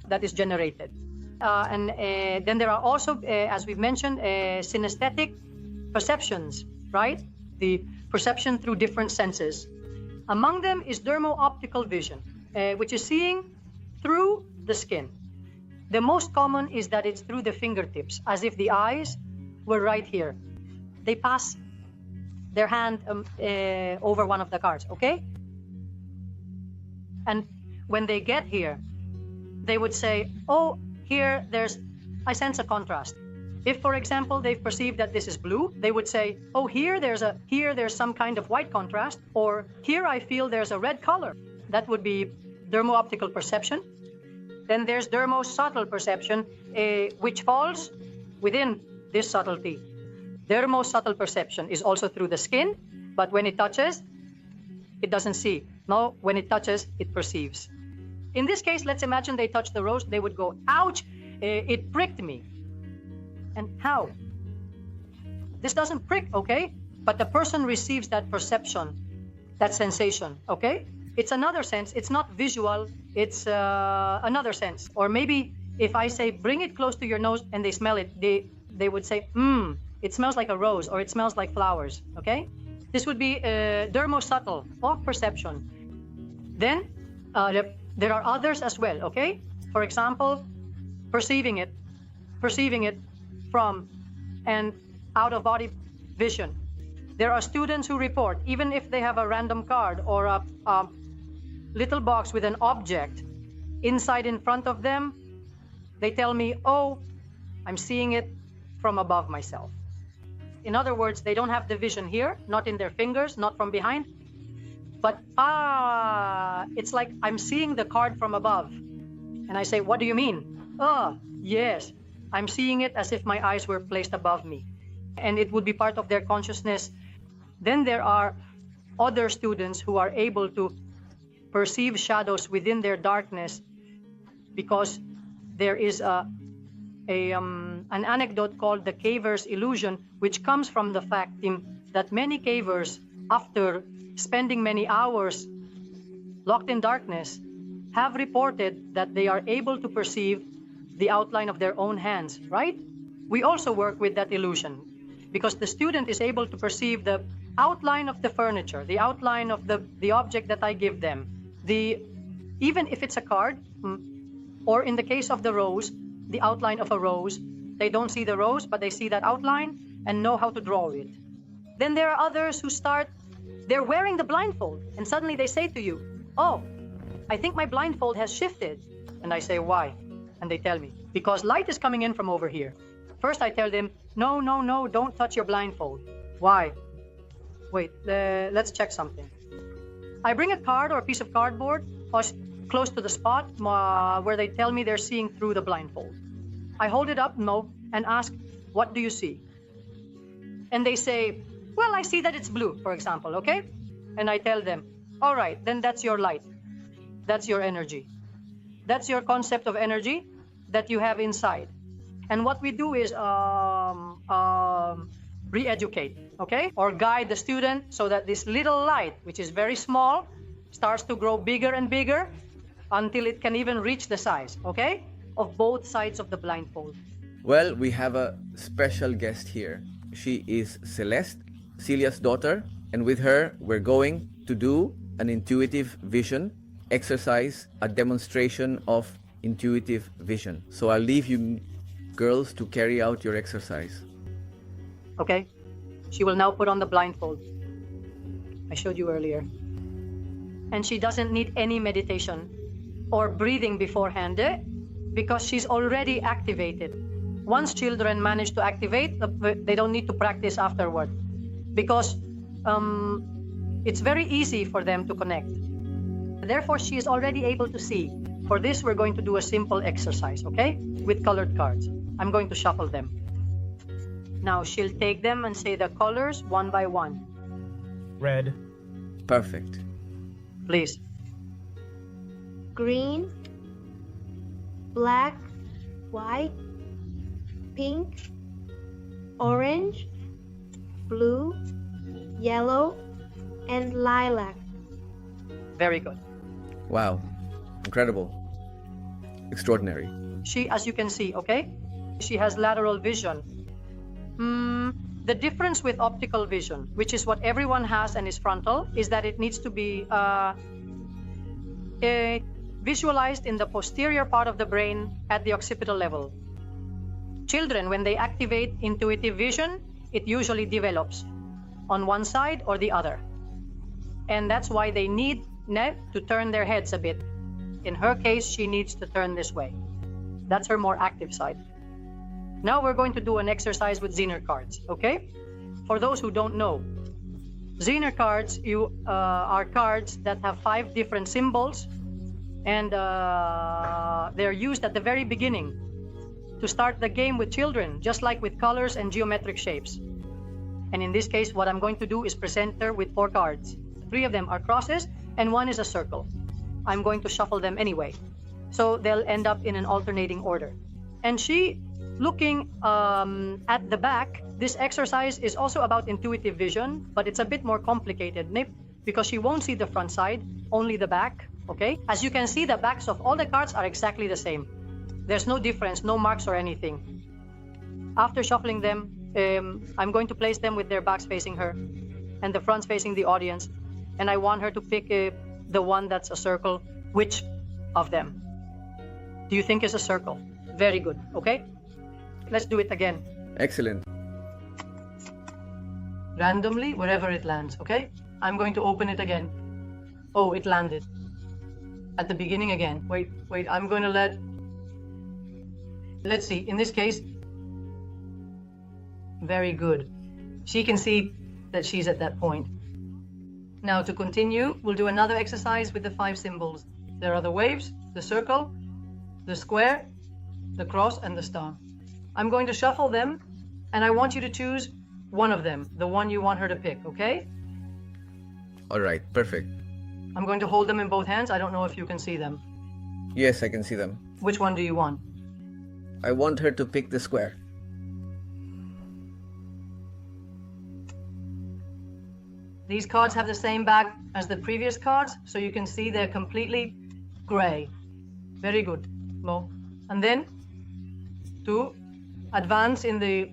that is generated. Then there are also, as we've mentioned, synesthetic perceptions, right? The perception through different senses. Among them is dermo-optical vision, which is seeing through the skin. The most common is that it's through the fingertips, as if the eyes were right here. They pass their hand over one of the cards, okay? And when they get here, they would say, oh, here I sense a contrast. If, for example, they've perceived that this is blue, they would say, oh, here there's some kind of white contrast, or here I feel there's a red color. That would be dermo-optical perception. Then there's dermo-subtle perception, which falls within this subtlety. Dermo-subtle perception is also through the skin, but when it touches, it doesn't see. No, when it touches, it perceives. In this case, let's imagine they touch the rose, they would go, ouch, it pricked me. And how? This doesn't prick, okay? But the person receives that perception, that sensation, okay? It's another sense. It's not visual. It's another sense. Or maybe if I say, bring it close to your nose and they smell it, they would say, it smells like a rose or it smells like flowers, okay? This would be dermo-subtle of perception. Then there are others as well, okay? For example, perceiving it from and out-of-body vision. There are students who report, even if they have a random card or a little box with an object inside in front of them, they tell me, oh, I'm seeing it from above myself. In other words, they don't have the vision here, not in their fingers, not from behind, but it's like I'm seeing the card from above. And I say, what do you mean? Oh, yes, I'm seeing it as if my eyes were placed above me. And it would be part of their consciousness. Then there are other students who are able to perceive shadows within their darkness, because there is an anecdote called the caver's illusion, which comes from the fact that many cavers, after spending many hours locked in darkness, have reported that they are able to perceive the outline of their own hands, right? We also work with that illusion, because the student is able to perceive the outline of the furniture, the outline of the object that I give them. Even if it's a card, or in the case of the rose, the outline of a rose, they don't see the rose, but they see that outline and know how to draw it. Then there are others who they're wearing the blindfold, and suddenly they say to you, oh, I think my blindfold has shifted. And I say, why? And they tell me, because light is coming in from over here. First I tell them, no, don't touch your blindfold. Why? Wait, let's check something. I bring a card or a piece of cardboard close to the spot where they tell me they're seeing through the blindfold. I hold it up, and ask, what do you see? And they say, well, I see that it's blue, for example, okay? And I tell them, all right, then that's your light. That's your energy. That's your concept of energy that you have inside. And what we do is re-educate, okay? Or guide the student so that this little light, which is very small, starts to grow bigger and bigger until it can even reach the size, okay, of both sides of the blindfold. Well, we have a special guest here. She is Celeste, Celia's daughter, and with her we're going to do an intuitive vision exercise, a demonstration of intuitive vision. So I'll leave you girls to carry out your exercise. Okay, she will now put on the blindfold I showed you earlier. And she doesn't need any meditation or breathing beforehand, because she's already activated. Once children manage to activate, they don't need to practice afterward, because it's very easy for them to connect. Therefore, she is already able to see. For this, we're going to do a simple exercise, okay? With colored cards. I'm going to shuffle them. Now, she'll take them and say the colors one by one. Red. Perfect. Please. green, black, white, pink, orange, blue, yellow, and lilac. Very good. Wow. Incredible. Extraordinary. She, as you can see, okay, she has lateral vision. The difference with optical vision, which is what everyone has and is frontal, is that it needs to be visualized in the posterior part of the brain at the occipital level. Children, when they activate intuitive vision, it usually develops on one side or the other. And that's why they need to turn their heads a bit. In her case, she needs to turn this way. That's her more active side. Now we're going to do an exercise with Zener cards, okay? For those who don't know, Zener cards are cards that have 5 different symbols, and they're used at the very beginning to start the game with children, just like with colors and geometric shapes. And in this case, what I'm going to do is present her with 4 cards. 3 of them are crosses, and 1 is a circle. I'm going to shuffle them anyway, so they'll end up in an alternating order. And she, looking at the back, this exercise is also about intuitive vision, but it's a bit more complicated, because she won't see the front side, only the back, okay? As you can see, the backs of all the cards are exactly the same. There's no difference, no marks or anything. After shuffling them, I'm going to place them with their backs facing her and the fronts facing the audience, and I want her to pick the one that's a circle. Which of them do you think is a circle? Very good, okay? Let's do it again. Excellent. Randomly, wherever it lands, okay? I'm going to open it again. Oh, it landed. At the beginning again. Wait, I'm going to let's see, in this case, very good. She can see that she's at that point. Now to continue, we'll do another exercise with the 5 symbols. There are the waves, the circle, the square, the cross, and the star. I'm going to shuffle them, and I want you to choose one of them, the one you want her to pick, okay? All right, perfect. I'm going to hold them in both hands. I don't know if you can see them. Yes, I can see them. Which one do you want? I want her to pick the square. These cards have the same back as the previous cards, so you can see they're completely gray. Very good, Mo. And then, to advance in the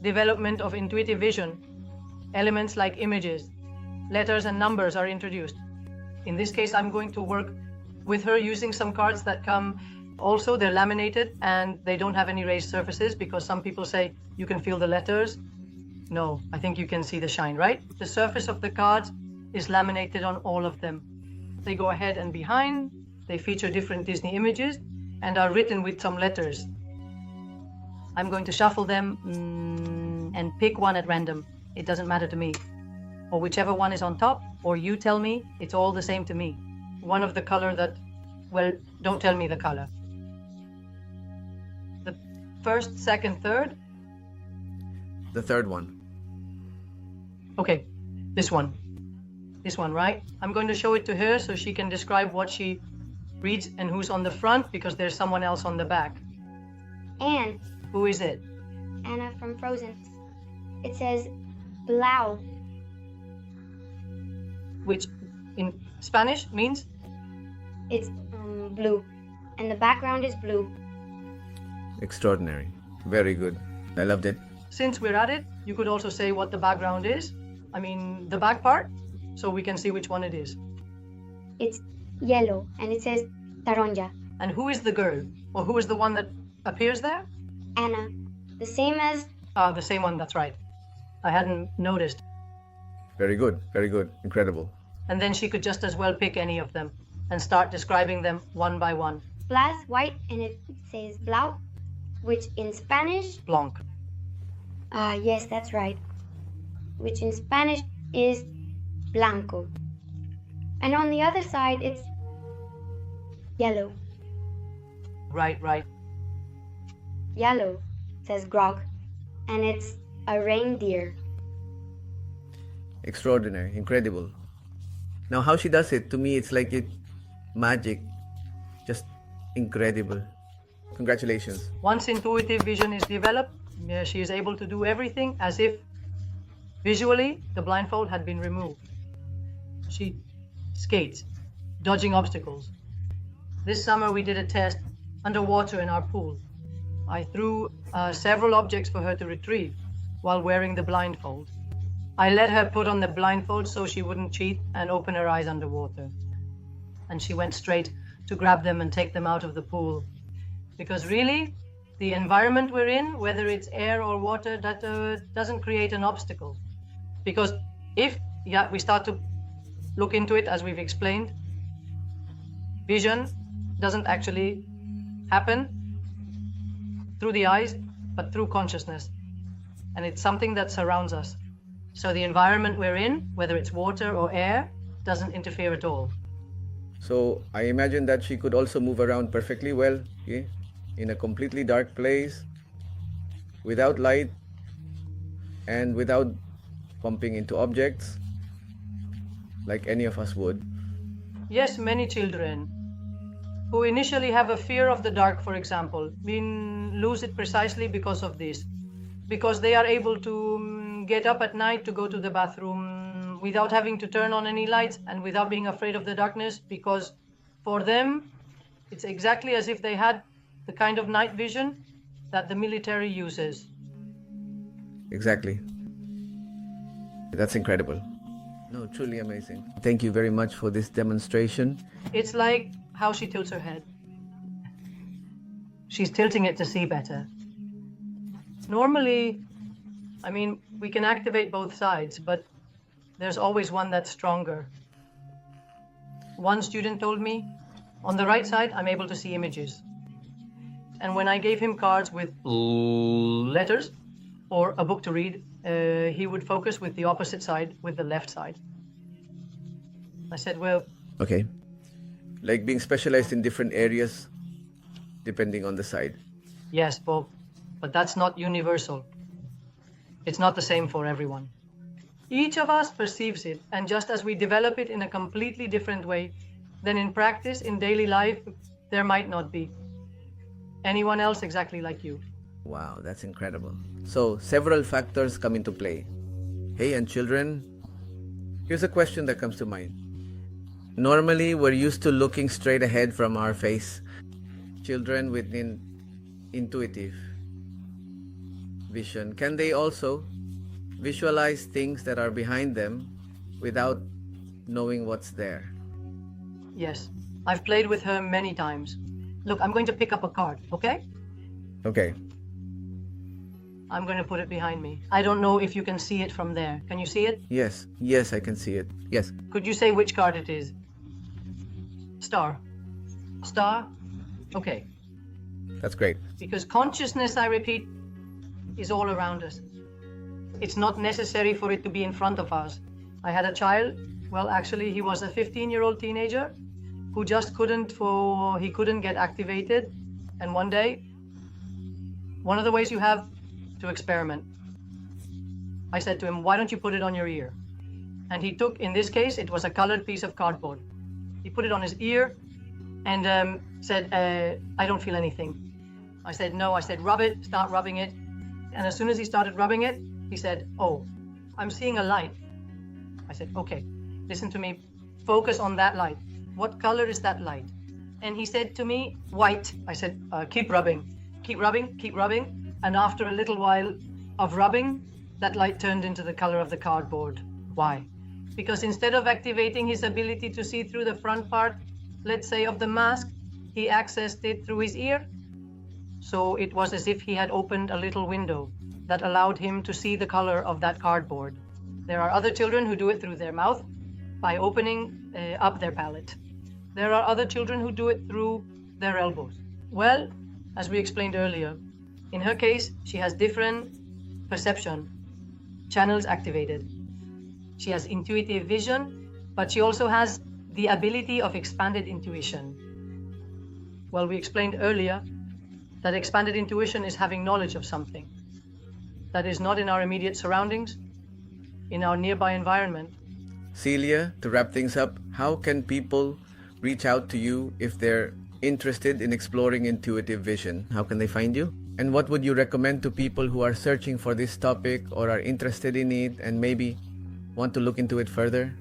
development of intuitive vision, elements like images, letters and numbers are introduced. In this case, I'm going to work with her using some cards that come also, they're laminated and they don't have any raised surfaces, because some people say you can feel the letters. No, I think you can see the shine, right? The surface of the cards is laminated on all of them. They go ahead and behind, they feature different Disney images and are written with some letters. I'm going to shuffle them and pick one at random. It doesn't matter to me. Or whichever one is on top, or you tell me, it's all the same to me. One of the color that, well, don't tell me the color. The first, second, third? The third one. Okay, this one. This one, right? I'm going to show it to her so she can describe what she reads and who's on the front, because there's someone else on the back. Anne. Who is it? Anna from Frozen. It says blau. Which in Spanish means? It's blue. And the background is blue. Extraordinary. Very good. I loved it. Since we're at it, you could also say what the background is. I mean, the back part, so we can see which one it is. It's yellow, and it says taronja. And who is the girl? Or who is the one that appears there? Anna. The same as... The same one, that's right. I hadn't noticed. Very good. Very good. Incredible. And then she could just as well pick any of them and start describing them one by one. Blas, white, and it says blau, which in Spanish... Blanc. Yes, that's right. Which in Spanish is blanco. And on the other side, it's yellow. Right. Yellow says grog, and it's a reindeer. Extraordinary. Incredible. Now, how she does it, to me, it's like magic. Just incredible. Congratulations. Once intuitive vision is developed, she is able to do everything as if visually the blindfold had been removed. She skates, dodging obstacles. This summer we did a test underwater in our pool. I threw several objects for her to retrieve while wearing the blindfold. I let her put on the blindfold so she wouldn't cheat and open her eyes underwater. And she went straight to grab them and take them out of the pool. Because really, the environment we're in, whether it's air or water, that doesn't create an obstacle. Because if we start to look into it, as we've explained, vision doesn't actually happen through the eyes, but through consciousness. And it's something that surrounds us. So the environment we're in, whether it's water or air, doesn't interfere at all. So I imagine that she could also move around perfectly well, yeah? In a completely dark place, without light, and without bumping into objects, like any of us would. Yes, many children who initially have a fear of the dark, for example, lose it precisely because of this. Because they are able to get up at night to go to the bathroom without having to turn on any lights and without being afraid of the darkness, because for them, it's exactly as if they had the kind of night vision that the military uses. Exactly. That's incredible. No, truly amazing. Thank you very much for this demonstration. It's like how she tilts her head. She's tilting it to see better. Normally, we can activate both sides, but there's always one that's stronger. One student told me, on the right side, I'm able to see images. And when I gave him cards with letters or a book to read, he would focus with the opposite side, with the left side. I said, well... Okay. Like being specialized in different areas, depending on the side. Yes, Bob, but that's not universal. It's not the same for everyone. Each of us perceives it, and just as we develop it in a completely different way, then in practice, in daily life, there might not be anyone else exactly like you. Wow, that's incredible. So, several factors come into play. Hey, and children, here's a question that comes to mind. Normally, we're used to looking straight ahead from our face. Children with intuitive vision, can they also visualize things that are behind them without knowing what's there? Yes, I've played with her many times. Look, I'm going to pick up a card, okay? Okay. I'm going to put it behind me. I don't know if you can see it from there. Can you see it? Yes, I can see it. Yes. Could you say which card it is? Star. Star? Okay. That's great. Because consciousness, I repeat, is all around us. It's not necessary for it to be in front of us. I had a child, well, actually, he was a 15-year-old teenager who just couldn't get activated. And one day, one of the ways you have to experiment, I said to him, why don't you put it on your ear? And he took, in this case, it was a colored piece of cardboard. He put it on his ear and said, I don't feel anything. I said, no. I said, rub it, start rubbing it. And as soon as he started rubbing it, he said, oh, I'm seeing a light. I said, okay, listen to me. Focus on that light. What color is that light? And he said to me, white. I said, keep rubbing, keep rubbing, keep rubbing. And after a little while of rubbing, that light turned into the color of the cardboard. Why? Because instead of activating his ability to see through the front part, let's say, of the mask, he accessed it through his ear. So it was as if he had opened a little window that allowed him to see the color of that cardboard. There are other children who do it through their mouth by opening up their palate. There are other children who do it through their elbows. Well, as we explained earlier, in her case, she has different perception channels activated. She has intuitive vision, but she also has the ability of expanded intuition. Well, we explained earlier that expanded intuition is having knowledge of something that is not in our immediate surroundings, in our nearby environment. Celia, to wrap things up, how can people reach out to you if they're interested in exploring intuitive vision, how can they find you? And what would you recommend to people who are searching for this topic or are interested in it and maybe want to look into it further?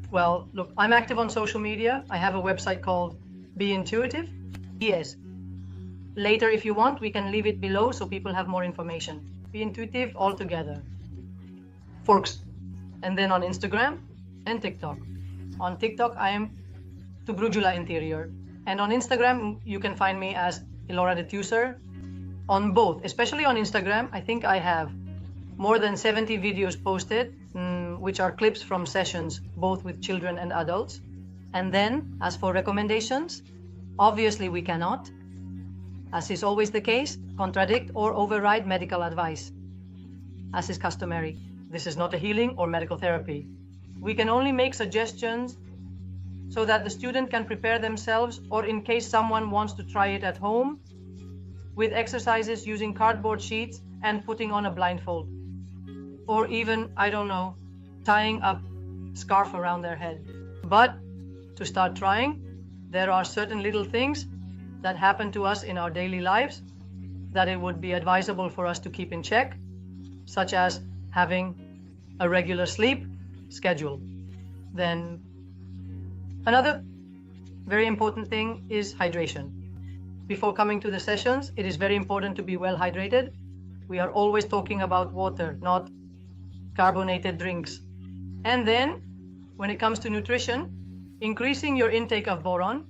Well, look, I'm active on social media. I have a website called Be Intuitive. Yes. Later, if you want, we can leave it below so people have more information. Be Intuitive all together. Forks. And then on Instagram and TikTok. On TikTok, I am to Brujula Interior. And on Instagram, you can find me as Ilora the Tuser. On both, especially on Instagram, I think I have more than 70 videos posted, which are clips from sessions, both with children and adults. And then, as for recommendations, obviously we cannot, as is always the case, contradict or override medical advice, as is customary. This is not a healing or medical therapy. We can only make suggestions so that the student can prepare themselves, or in case someone wants to try it at home, with exercises using cardboard sheets and putting on a blindfold. Or even, I don't know, tying a scarf around their head. But to start trying, there are certain little things that happen to us in our daily lives that it would be advisable for us to keep in check, such as having a regular sleep schedule. Then another very important thing is hydration. Before coming to the sessions, it is very important to be well hydrated. We are always talking about water, not carbonated drinks. And then, when it comes to nutrition, increasing your intake of boron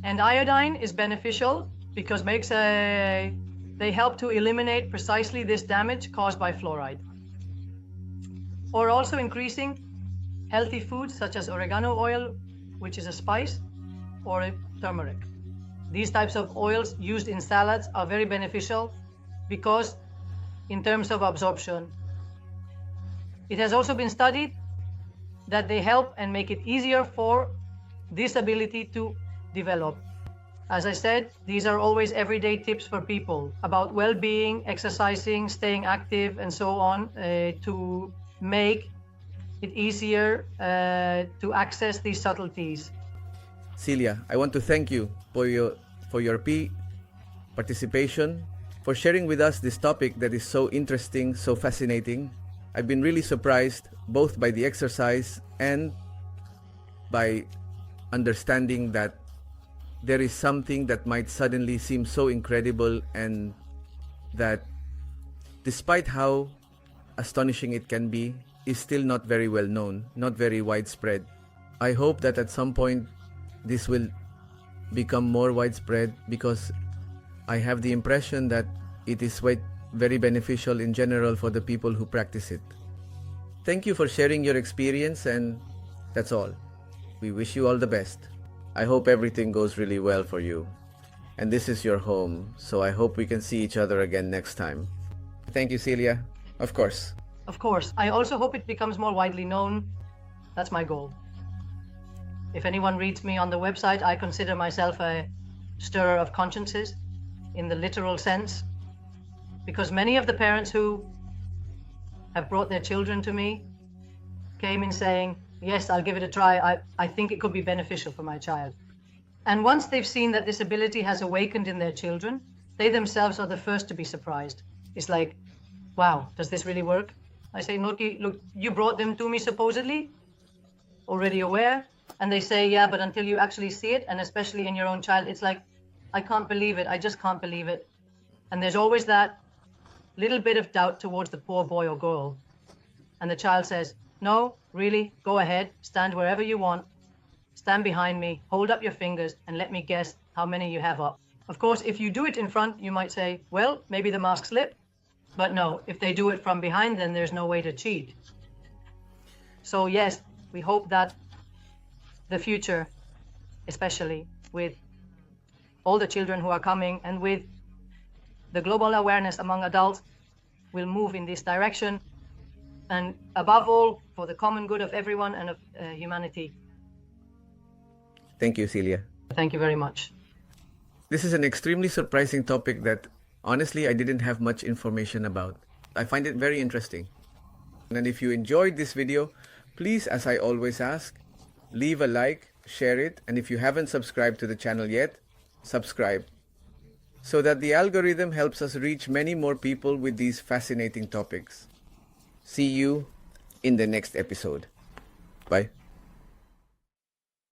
and iodine is beneficial because they help to eliminate precisely this damage caused by fluoride. Or also increasing healthy foods such as oregano oil, which is a spice, or turmeric. These types of oils used in salads are very beneficial because in terms of absorption. It has also been studied that they help and make it easier for this ability to develop. As I said, these are always everyday tips for people about well-being, exercising, staying active, and so on, to make it easier to access these subtleties. Celia, I want to thank you for your participation, for sharing with us this topic that is so interesting, so fascinating. I've been really surprised both by the exercise and by understanding that there is something that might suddenly seem so incredible, and that despite how astonishing it can be, is still not very well known, not very widespread. I hope that at some point this will become more widespread, because I have the impression that it is very beneficial in general for the people who practice it. Thank you for sharing your experience, and that's all. We wish you all the best. I hope everything goes really well for you. And this is your home, so I hope we can see each other again next time. Thank you, Celia. Of course. Of course. I also hope it becomes more widely known. That's my goal. If anyone reads me on the website, I consider myself a stirrer of consciences in the literal sense, because many of the parents who have brought their children to me came in saying, yes, I'll give it a try. I think it could be beneficial for my child. And once they've seen that this ability has awakened in their children, they themselves are the first to be surprised. It's like, wow, does this really work? I say, look, you brought them to me supposedly, already aware. And they say, yeah, but until you actually see it, and especially in your own child, it's like, I can't believe it. I just can't believe it. And there's always that little bit of doubt towards the poor boy or girl. And the child says, no, really, go ahead, stand wherever you want, stand behind me, hold up your fingers, and let me guess how many you have up. Of course, if you do it in front, you might say, well, maybe the mask slipped. But no, if they do it from behind, then there's no way to cheat. So yes, we hope that the future, especially with all the children who are coming and with the global awareness among adults, will move in this direction, and above all, for the common good of everyone and of humanity. Thank you, Celia. Thank you very much. This is an extremely surprising topic that, honestly, I didn't have much information about. I find it very interesting. And if you enjoyed this video, please, as I always ask, leave a like, share it, and if you haven't subscribed to the channel yet, subscribe, so that the algorithm helps us reach many more people with these fascinating topics. See you in the next episode. Bye.